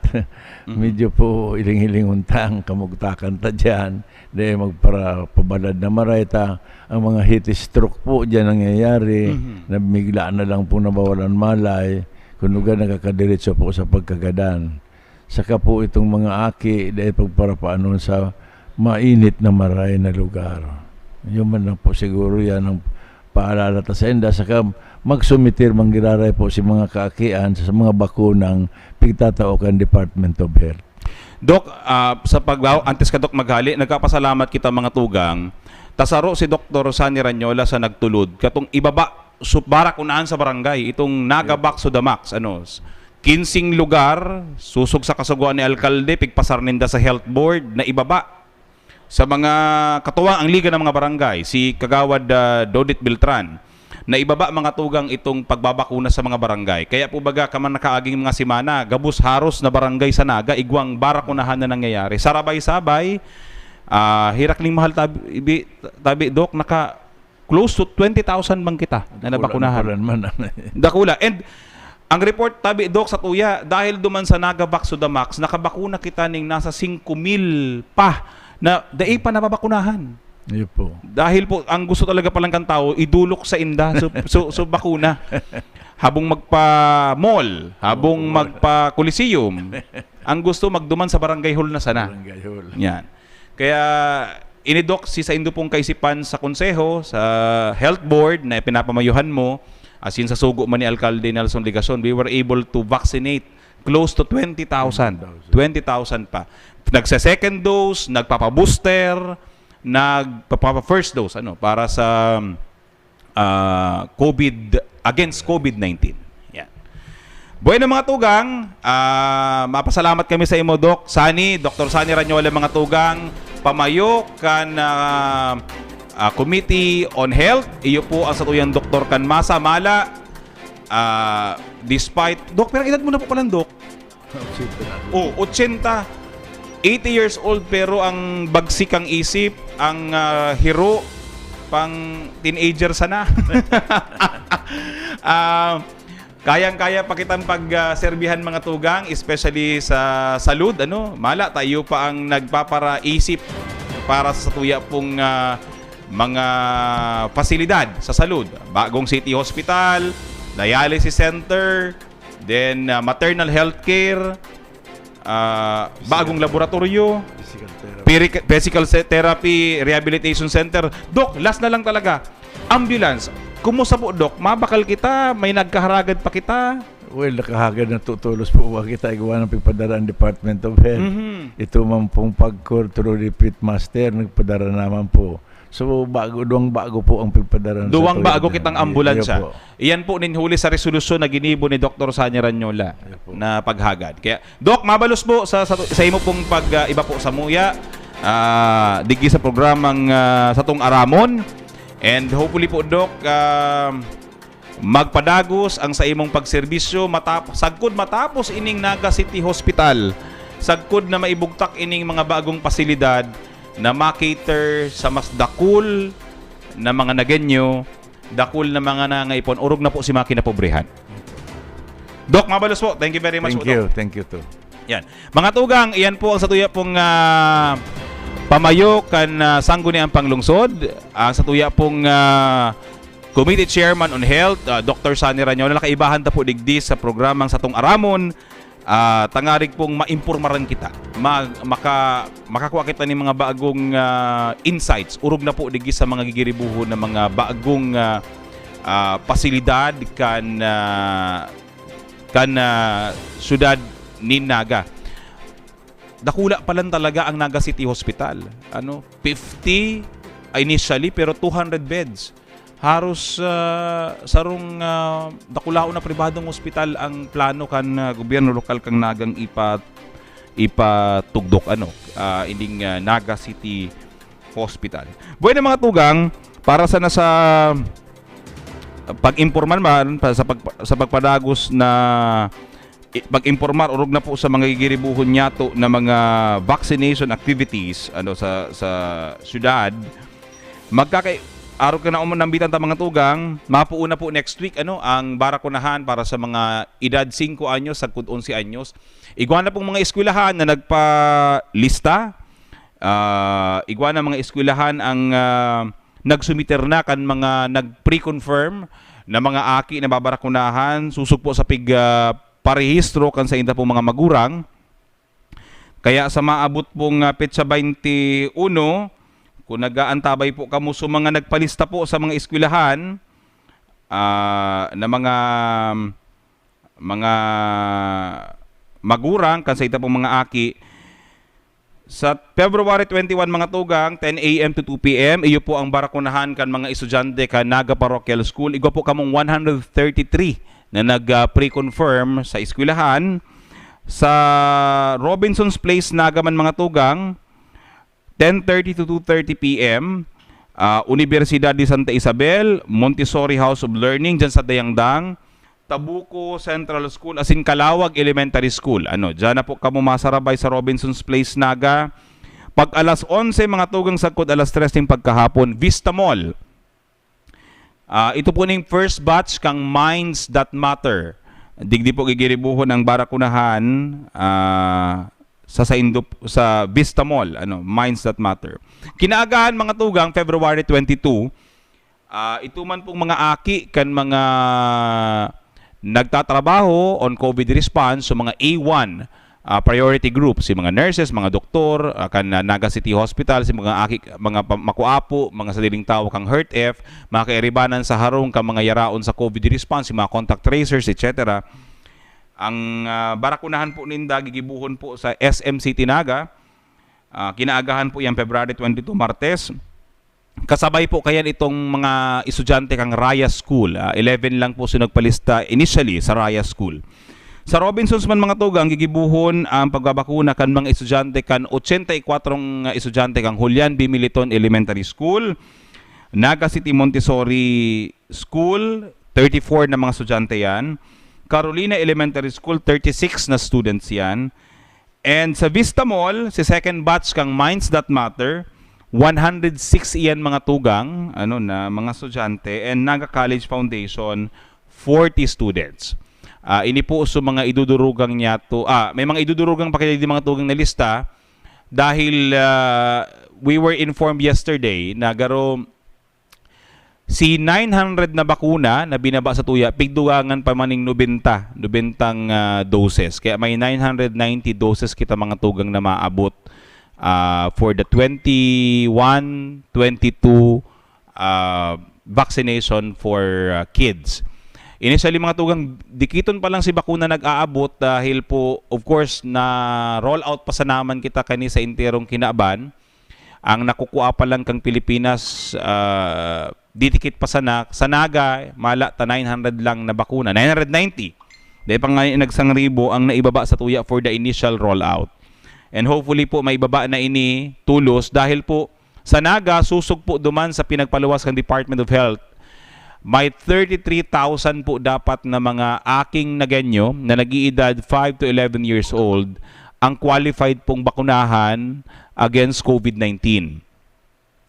medyo po iling-iling untang, kamugtakan ta dyan, dahil magpabalad na marayta, ang mga heat stroke po dyan nangyayari, na bigla na lang po nabawalan malay, kunuga nakakadiretso po sa pagkagadan. Saka po itong mga aki, dahil pagparapaanon sa mainit na maray na lugar. Yung man lang po siguro yan ang paalala ta sa enda, saka magsumitir manggiraray po si mga kaakian sa mga bakunang pigtataokan Department of Health. Dok, sa antes ka, Dok, maghali, nagkapasalamat kita mga tugang. Tasaro si Dr. Sani Ranyola sa nagtulod katong ibaba barak unahan sa barangay itong Nagabak Sudamax 15 lugar susog sa kasuguan ni alkalde pigpasar ninda sa health board na ibaba sa mga katuwang ang liga ng mga barangay si Kagawad Dodit Beltran na ibaba mga tugang itong pagbabakuna sa mga barangay. Kaya po baga kaman nakaaging mga simana gabus haros na barangay sa Naga igwang barak unahan na nangyayari sarabay-sabay. Hirak ning mahal tabi Dok, naka close to 20,000 bang kita na nabakunahan. Dakula. And ang report tabi Dok sa tuya, dahil duman sa Nagabak Sudamax, nakabakuna kita ning nasa 5,000 pa na dai pa nababakunahan. Po. Dahil po ang gusto talaga palang kan tao idulok sa inda so bakuna. Habong magpa-mall, habong magpa-coliseum, ang gusto magduman sa barangay hall na sana. Barangay hall. Yan. Kaya inidok sa indo pong kaisipan sa konseho, sa health board na pinapamayuhan mo, asin sa sugo man ni Alkalde Nelson Ligason, we were able to vaccinate close to 20,000. 20,000 pa. Nagsa-second dose, nagpapa-booster, nagpapa-first dose para sa against COVID-19. Yan. Bueno mga tugang, mapasalamat kami sa imo Doc Sani, Dr. Sani Ranyola mga tugang, pamayo kan Committee on Health, iyo po ang satuyang Dr. Kanmasa Mala. Despite, Doc, pero edad mo na po palang Doc? 80. 80 years old pero ang bagsik ang isip, ang hiro, pang teenager sana. Kayang-kaya pa kitang pagserbihan mga tugang, especially sa salud, mala tayo pa ang nagpaparaisip para sa tuya pong mga pasilidad sa salud. Bagong City Hospital, dialysis center, then maternal health care, bagong laboratorio, physical therapy rehabilitation center. Doc, last na lang talaga, ambulance. Kumusta po Doc? Mabakal kita? May nagkaharagad pa kita? Well, nakahagad na tutulos po wa kita igawa ng pagpadara ang Department of Health. Ito man pong pagkor through repeat master, nagpadara naman po. So, duwang bago po ang pagpadara. Duwang bago kitang ambulansya. Iyan po ninhuli sa resolusyon na ginibo ni Dr. Sani Ranyola na paghagad. Kaya, Doc, mabalos po sa imo pong iba po sa muya, digi sa programang Satong Aramon. And hopefully po, Doc, magpadagos ang sa imong pagserbisyo sagkod matapos ining Naga City Hospital, sagkod na maibugtak ining mga bagong pasilidad na makater sa mas dakul na mga nagenyo, dakul na mga nangaipon, urog na po si makina pobrehan. Doc, mabalos po. Thank you very much. Thank you too. Yan. Mga tugang, iyan po ang satuya pong pamayo kan sangguniang panglungsod. Ang satuya pong Committee Chairman on Health, Dr. Sani Ranyola, nakaibahan ta po digdi sa programang Satong Aramon. Tangarig pong maimpormaran kita, makakuha kita ng mga bagong insights, urog na po digi sa mga gigiribuho ng mga bagong pasilidad kan syudad ni Naga. Dakula pa lang talaga ang Naga City Hospital. 50 initially pero 200 beds. Haros sarong dakulao na pribadong ospital ang plano kan gobyerno lokal kang nagang ipatugdok ining Naga City Hospital. Buwan mga tugang, para sa nasa pag-imporman man sa pagpadagos na pag-impormar urog na po sa mga gigiribuhon nyato na mga vaccination activities sa syudad. Araw ka na nambitan ta mga tugang, mapuuna po next week ang barakunahan para sa mga edad 5 anyos sagkud 11 anyos. Iguana pong mga eskwelahan na nagpalista. Iguana mga eskwelahan ang nagsumiter na kan mga nag-pre-confirm na mga aki na babarakunahan, susug po sa parehistro kan sa inda pong mga magurang. Kaya sa maabot pong petsa 21, kung nag-aantabay po kamo sa mga nagpalista po sa mga eskwelahan na mga magurang kan sa ita pong mga aki, sa February 21 mga tugang, 10 a.m. to 2 p.m. iyo po ang barakunahan kan mga estudyante kan Naga Parochial School. Igo po kamong 133 na nag-pre-confirm sa eskwelahan. Sa Robinson's Place Naga man mga tugang, 10:30 to 2:30 p.m. Universidad de Santa Isabel, Montessori House of Learning dyan sa Dayangdang, Tabuco Central School, asin Kalawag Elementary School. Dyan na po kamo masarabay sa Robinson's Place Naga. Pag alas 11 mga tugang sagkod, alas 3 ng pagkahapon, Vista Mall. Ito po ning first batch kang Minds That Matter. Digdi po gigiribuhon ang barakunahan sa Vista Mall, Minds That Matter. Kinaagahan mga tugang, February 22, ito man pong mga aki kan mga nagtatrabaho on COVID response, so mga A1 priority group, si mga nurses, mga doktor, kan Naga City Hospital, si mga aki, mga makuapo, mga sadiling tao kang HERT-F, mga kairibanan sa harong kang mga yaraon sa COVID response, si mga contact tracers, etc. Ang barakunahan po ninda gigibuhon po sa SM City Naga. Kinaagahan po yung February 22 Martes. kasabay po kayan itong mga estudyante kang Raya School. 11 lang po sila nagpalista initially sa Raya School. Sa Robinsons man mga tugang, gigibuhon ang pagbabakuna kan mga estudyante kan 84 estudyante kang Julian B. Militon Elementary School, Naga City Montessori School, 34 na mga estudyante yan. Carolina Elementary School, 36 na students yan. And sa Vista Mall, si second batch kang Minds That Matter, 106 iyan mga tugang, na mga estudyante, and Naga College Foundation, 40 students. Ini po sa mga idudurugang niya to. May mga idudurugang pa kayo di mga tugang na lista dahil we were informed yesterday na garo si 900 na bakuna na binaba sa tuya, pigdugangan pa maning 90 doses. Kaya may 990 doses kita mga tugang na maabot for the 21-22 vaccination for kids. Initially mga tugang, dikiton pa lang si bakuna nag-aabot dahil po, of course, na roll out pa sa naman kita kani sa interong kinaban. Ang nakukuha pa lang kang Pilipinas, ditikit pa sa Naga, mala ta 900 lang na bakuna. 990. Dahil pa nga nagsangribo ang naibaba sa tuya for the initial rollout. And hopefully po may ibaba na ini tulos dahil po sa Naga, susog po duman sa pinagpaluwas ng Department of Health. May 33,000 po dapat na mga aking nagenyo na nag-iedad 5 to 11 years old ang qualified pong bakunahan against COVID-19.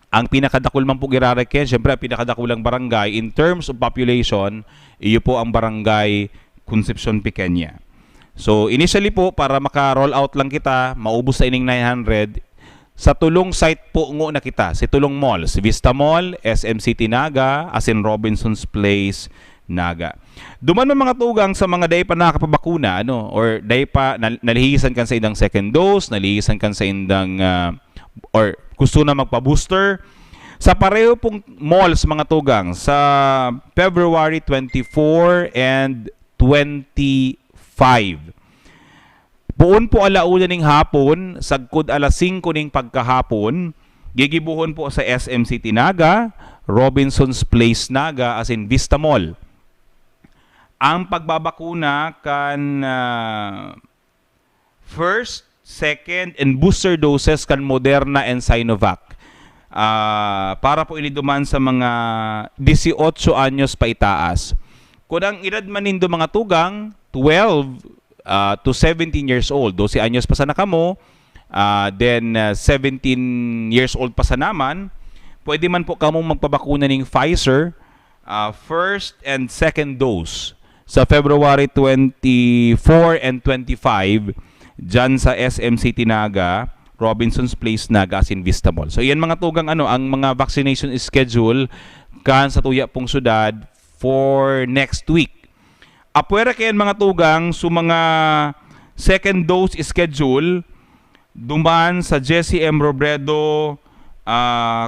Ang pinakadakul man po girareke, syempre ang pinakadakulang barangay in terms of population, iyo po ang barangay Concepcion Pequeña. So initially po, para maka-roll out lang kita, maubos sa ining 900, sa tulong site po ngo na kita, si tulong mall, si Vista Mall, SM City Naga, as in Robinsons Place, Naga. Duman mga tugang sa mga day pa nakapabakuna, or day pa nalihisan kan sa indang second dose, nalihisan kan sa indang, or gusto na magpa-booster. Sa pareho pong malls mga tugang, sa February 24 and 25. Buon po alauna ning hapon, sagkod alas 5 ning pagkahapon, gigibuhon po sa SM City Naga, Robinsons Place Naga, as in Vista Mall. Ang pagbabakuna kan first, second, and booster doses kan Moderna and Sinovac. Para po iniduman sa mga 18 anyos pa itaas. Kung ang edad man nindo mga tugang, 12 to 17 years old. 12 anyos pa sa nakamo, then 17 years old pa sa naman, pwede man po kamong magpabakuna ng Pfizer first and second dose sa February 24 and 25 dyan sa SM City Naga, Robinsons Place Naga, as in Vista Mall. So yan mga tugang ang mga vaccination schedule kan sa tuya pong syudad for next week. Apwera kayan mga tugang, so mga second dose schedule duman sa Jesse M. Robredo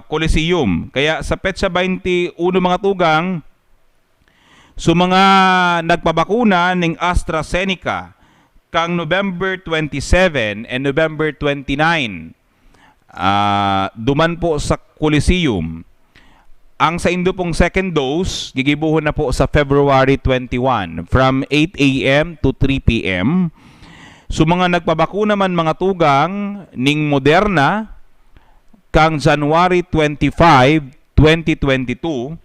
Coliseum. Kaya sa petsa 21 mga tugang, so mga nagpabakuna ng AstraZeneca kang November 27 and November 29 duman po sa Coliseum. Ang sa indo pong second dose, gigibuhon na po sa February 21 from 8 a.m. to 3 p.m. So mga nagpabakuna man mga tugang ning Moderna kang January 25, 2022,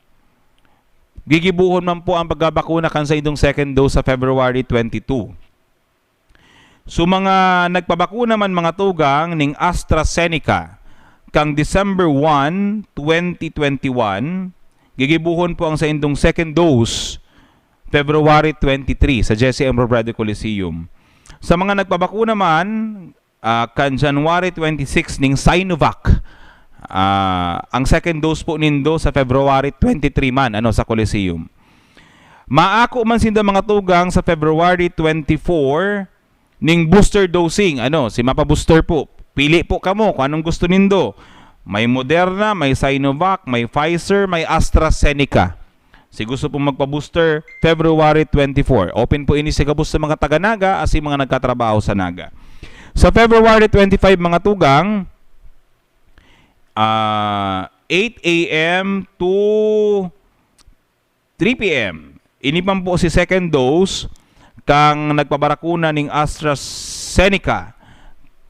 gigibuhon man po ang pagbabakuna kan sa indong second dose sa February 22. So mga nagpabakuna man mga tugang ning AstraZeneca kang December 1, 2021, gigibuhon po ang sa indong second dose February 23 sa Jesse M. Robredo Coliseum. Sa mga nagpabakuna man kan January 26 ning Sinovac, ang second dose po nindo sa February 23 man sa Coliseum. Maako man sinda mga tugang sa February 24 ning booster dosing, si mapa-booster po. Pili po kamo kung anong gusto nindo. May Moderna, may Sinovac, may Pfizer, may AstraZeneca. Si gusto pong magpa-booster, February 24. Open po ini sa gabos sa mga taga-Naga as mga nagkatrabaho sa Naga. Sa February 25 mga tugang, 8 8 a.m. to 3 p.m. Inipan po si second dose kang nagpabarakuna ning AstraZeneca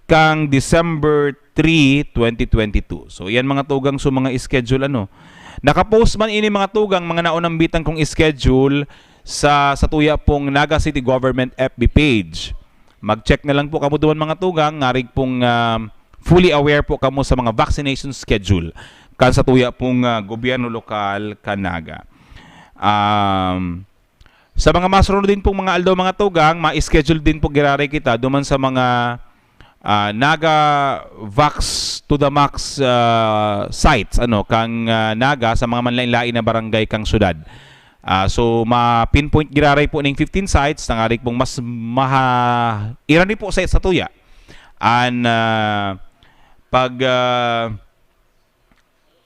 kang December 3, 2022. So yan mga tugang so mga schedule ano. Nakapost man ini mga tugang mga naunang bitang kong schedule sa tuya pong Naga City Government FB page. Mag-check na lang po kamo duman mga tugang, ngarig pong fully aware po kamo sa mga vaccination schedule kan sa tuya pong gobyerno lokal kanaga. Sa mga masunod din pong mga aldaw mga tugang, ma-schedule din po girare kita duman sa mga Naga Vax to the Max sites ano kang Naga sa mga manlain-lain na barangay kang syudad. So ma-pinpoint giraray po ning 15 sites nangarik pong mas irani po sa tuya. An pag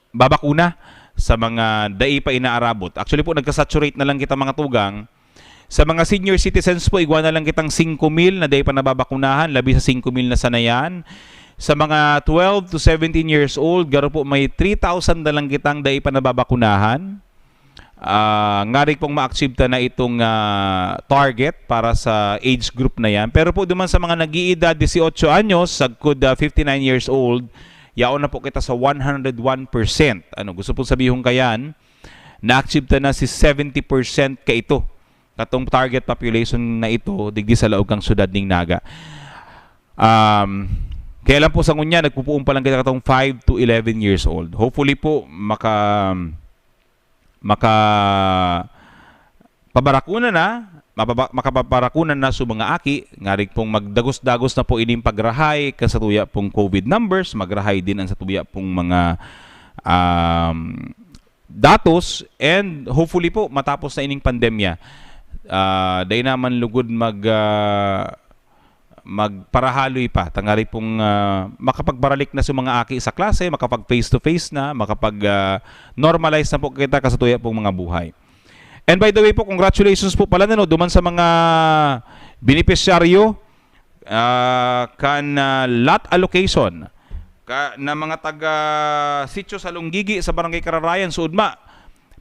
babakuna sa mga dai pa inaarabot. Actually po nagka-saturate na lang kita mga tugang. Sa mga senior citizens po, igwa na lang kitang 5,000 na dahil pa nababakunahan, labi sa 5,000 na sanayan. Sa mga 12 to 17 years old, garo po may 3,000 na lang kitang dahil pa nababakunahan. Ngarik pong ma-achieve ta na itong target para sa age group na yan. Pero po duman sa mga nag-iedad 18 anyos, sagkod 59 years old, yaon na po kita sa 101%. Ano, gusto po sabihong kayan, na-achieve ta na si 70% ka ito. Katong target population na ito digdi sa laog kang syudad ning Naga. Kaya lang po sa ngunya nagpupuon pa lang kita katong 5 to 11 years old. Hopefully po maka pabarakuna na, makapabarakunan na sa mga aki, ngarig pong magdagos-dagos na po ining pagrahay kan sa tuya pong COVID numbers, magrahay din ang sa tuya pong mga datos, and hopefully po matapos na ining pandemya. Dahil naman lugod magparahaloy pa tangari pong makapagbaralik na sa mga aki sa klase, makapag face to face na, makapag normalize na po kita kasatuya pong mga buhay. And by the way po, congratulations po pala no duman sa mga beneficiaryo kan lot allocation na mga taga sitio sa Lunggigi sa Barangay Kararayan, Suudma.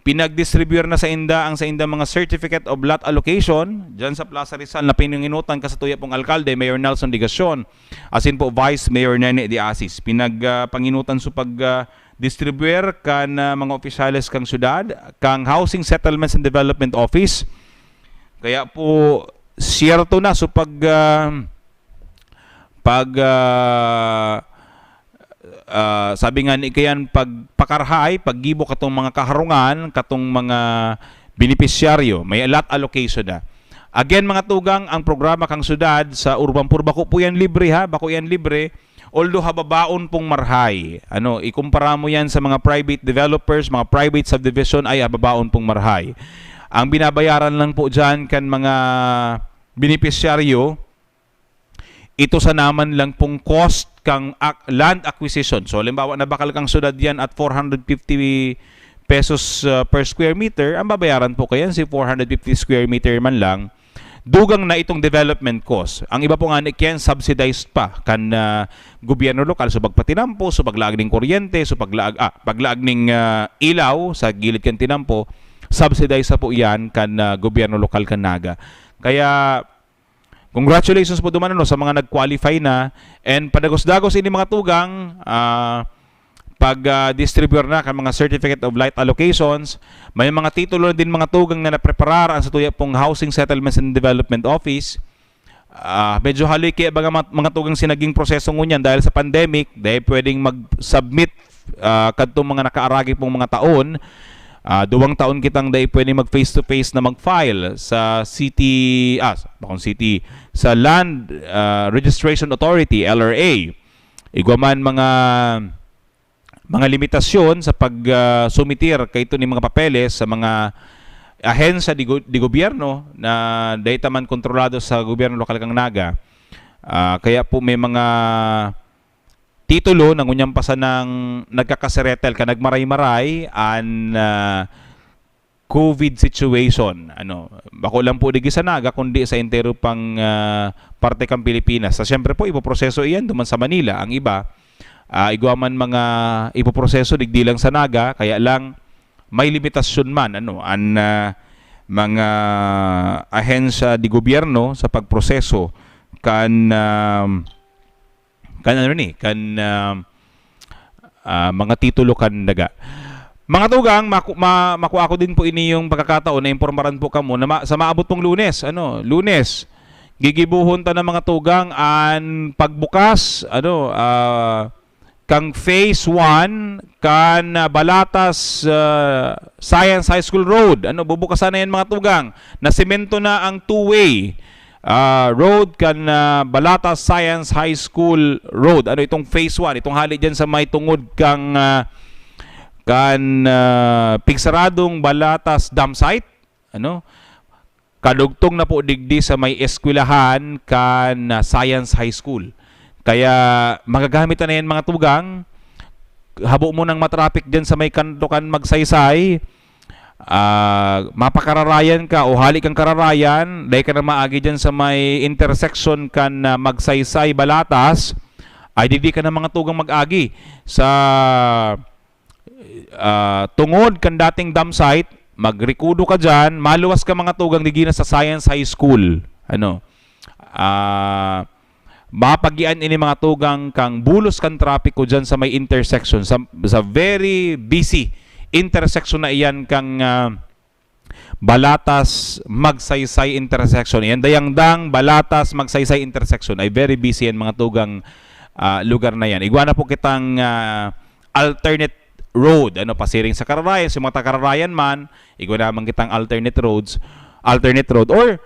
Pinag-distribute na sa inda ang sa inda mga certificate of lot allocation dyan sa Plaza Rizal na pinanginutan kasatuya pong alkalde, Mayor Nelson Digacion, asin po Vice Mayor Nene de Asis. Pinagpanginutan sa pag-distribute kan mga opisyales kang syudad, kang Housing Settlements and Development Office. Kaya po siyerto na so sabi nga ni kayan pagpakarhay, paggibo katong mga kaharungan, katong mga beneficiaryo, may lot allocation na. Again mga tugang, ang programa kang syudad sa Urban Poor, bako po yan libre ha, bako yan libre, although hababaon pong marhay. Ano, ikumpara mo yan sa mga private developers, mga private subdivision ay hababaon pong marhay. Ang binabayaran lang po dyan kan mga beneficiaryo, ito sa naman lang pong cost kang land acquisition. So, halimbawa, nabakal kang syudad yan at 450 pesos per square meter, ang babayaran po kayan si 450 square meter man lang, dugang na itong development cost. Ang iba po nga niyan, subsidized pa kan gobyerno lokal. So, pagpatinampo, so paglaag ng kuryente, so paglaag ng ilaw sa gilid kan tinampo, subsidized po yan kan gobyerno lokal kan Naga. Kaya, congratulations po duman sa mga nag-qualify na, and padagos-dagos ini mga tugang pag-distribute na kan mga certificate of lot allocations, may mga titulo din mga tugang na napreparar ang sa tuya pong Housing Settlements and Development Office. Medyo haloy kaya mga tugang sinaging proseso ngunyan dahil sa pandemic, dahil pwedeng mag-submit kadtong mga nakaaragi pong mga taon. 2 taon kitang dahil pwede mag face-to-face na mag-file sa sa Land Registration Authority, LRA. Igwaman mga limitasyon sa pag-sumitir kay ito ni mga papeles sa mga ahensya di gobyerno na dahil taman kontrolado sa gobyerno lokal kang Naga. Kaya po may mga titulo ng unyang pasa ng nagkakaseretel ka nagmaray-maray an COVID situation. Ano, bako lang po digi sa Naga kundi sa entero pang parte kang Pilipinas. Sa siyempre po ipoproseso iyan duman sa Manila. Ang iba igwaman mga ipoproseso digdi lang sa naga, kaya lang may limitasyon man mga ahensya di gobyerno sa pagproseso mga titulo kan daga. Mga tugang, makuha ko din po ini yung pagkakataon na impormaran po kamo na sa maabot pong Lunes, Lunes, gigibuhon ta ng mga tugang an pagbukas, kang phase 1 kan Balatas Science High School Road. Bubukasan na yan mga tugang. Nasemento na ang two-way road kan Balatas Science High School Road. Itong phase 1, itong hali dyan sa may tungod kang pigsaradong Balatas Dam Site, kadugtong na po digdi sa may eskwelahan kan Science High School. Kaya magagamit na yan mga tugang. Habo mo ng matraffic dyan sa may kanto kan Magsaysay, mapakararayan ka o hali kang kararayan, dahil ka na maagi dyan sa may intersection kan Magsaysay Balatas, ay di ka na mga tugang mag-agi sa tungod kan dating dam site, magrikudo ka dyan, maluwas ka mga tugang digina sa Science High School. Mapagian ini mga tugang kang bulos kan trapiko dyan sa may intersection, sa very busy intersection na iyan kang Balatas Magsaysay intersection. Yan dayangdang Balatas Magsaysay intersection ay very busy yan mga tugang lugar na yan. Igwana po kitang alternate road, pasiring sa Kararayan, sa mga Kararayan man, igwana naman kitang alternate road, or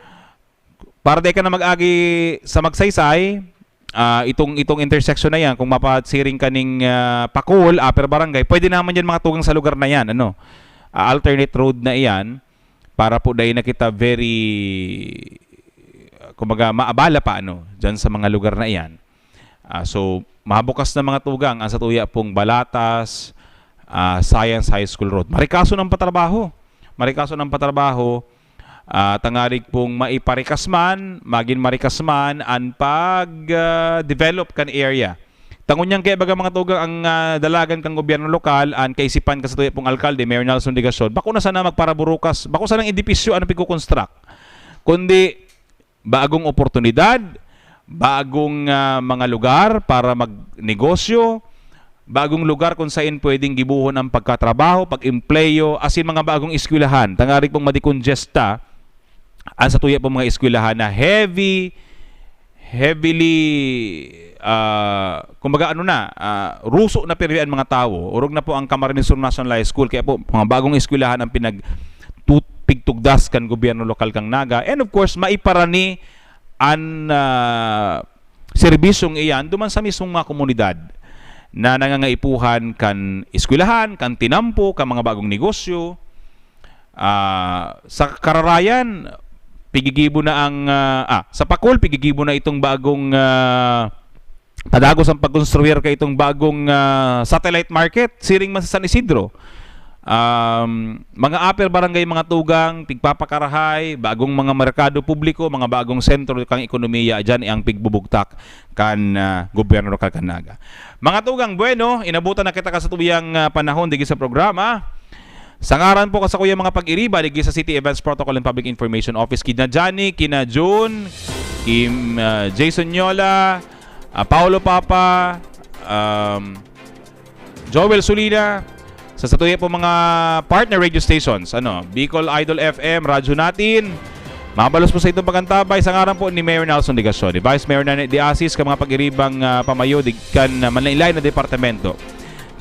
para di ka na mag-agi sa Magsaysay, itong intersection na yan, kung mapasiring ka ning Pakul, Upper Barangay, pwede naman yan mga tugang sa lugar na yan, alternate road na iyan, para po dahil na kita very, kumbaga, maabala pa, dyan sa mga lugar na iyan. So, mabukas na mga tugang, ang sa tuya pong Balatas Science High School Road. Marikaso ng patrabaho, tangarig pong maiparikas man, maging marikas man, ang pag-develop kan area. Tangunyang kaya baga mga tugang ang dalagan kang gobyerno lokal, ang kaisipan ka sa tuya pong alkalde, Mayor Nelson Digason, bako na sana magparaburukas, bako sana ng edipisyo ano pagkukonstruct, kundi bagong oportunidad, bagong mga lugar para magnegosyo, bagong lugar kung saan pwedeng gibuhon ang pagkatrabaho, pag-empleyo, asin mga bagong eskwelahan. Tangarig pong madikongesta ang sa tuya pong mga eskwelahan na heavily kumbaga ruso na pirian mga tao. Urog na po ang Camarines Sur National High School, kaya po mga bagong eskwelahan ang pigtugdas kan gobyerno lokal kang Naga. And of course, maiparani ang serbisyong iyan duman sa mismong mga komunidad na nangangaipuhan kan eskwelahan, kan tinampo, kan mga bagong negosyo. Sa Kararayan, pigigibo na ang sa Pakul, pigigibo na itong bagong padagos ang pagkonstruir ka itong bagong satellite market, siring man sa San Isidro. Mga upper barangay, mga tugang, pigpapakarahay, bagong mga merkado publiko, mga bagong sentro kang ekonomiya, dyan ang pigbubugtak kan gobyerno lokal kan Naga. Mga tugang, bueno, inabutan na kita ka sa tubiyang panahon digi sa programa. Sangaran po ka sa kuya mga pag-iriba digi sa City Events Protocol and Public Information Office, kina Johnny, kina June, Kim Jason Yola, Paulo Papa, Joel Sulina, sa satuya po mga partner radio stations, Bicol Idol FM, Radyo Natin, mabalos po sa itong pagantabay, sa ngaran po ni Mayor Nelson Digason, ni Vice Mayor na Diasis, ka mga pag-iribang pamayo, kan manlailay na departamento,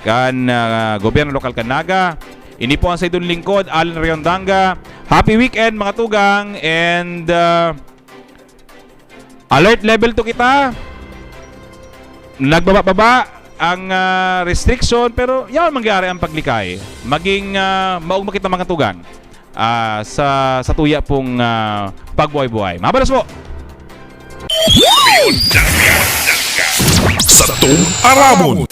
kan gobyerno lokal kan Naga. Ini po ang sa itong lingkod, Alan Riondanga. Happy weekend mga tugang, and alert level 2 kita. Nagbaba-baba ang restriction, pero yawan mangyari ang paglikay. Maging maugma kita mga tugang sa tuya pong pagbuhay-buhay. Mabalas po! Sa tuong Aramon,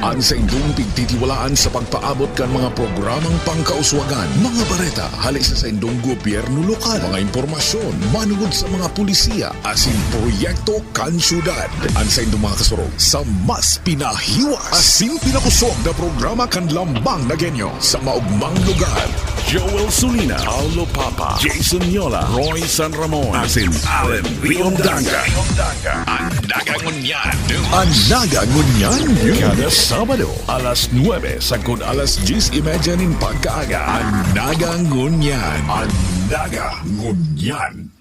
Ang sa indong pigtitiwalaan sa pagpaabot kan mga programang pangkauswagan, mga bareta, halis sa indong gobyerno lokal, mga impormasyon, manugod sa mga pulisiya, asin proyekto kan syudad. Ang sa indong mga kasurog sa mas pinahiwas, asin pinakusog na programa kan lambang na genyo sa maugmang lugar. Joel Sulina, Paulo Papa, Jason Yola, Roy San Ramon, asin Allen Riondanga. Ang nagangunyan. Ang nagangunyan kada Sabado, alas 9 sagkod alas 10:30 nin pagkaaga. Ang nagangunyan. Ang nagangunyan.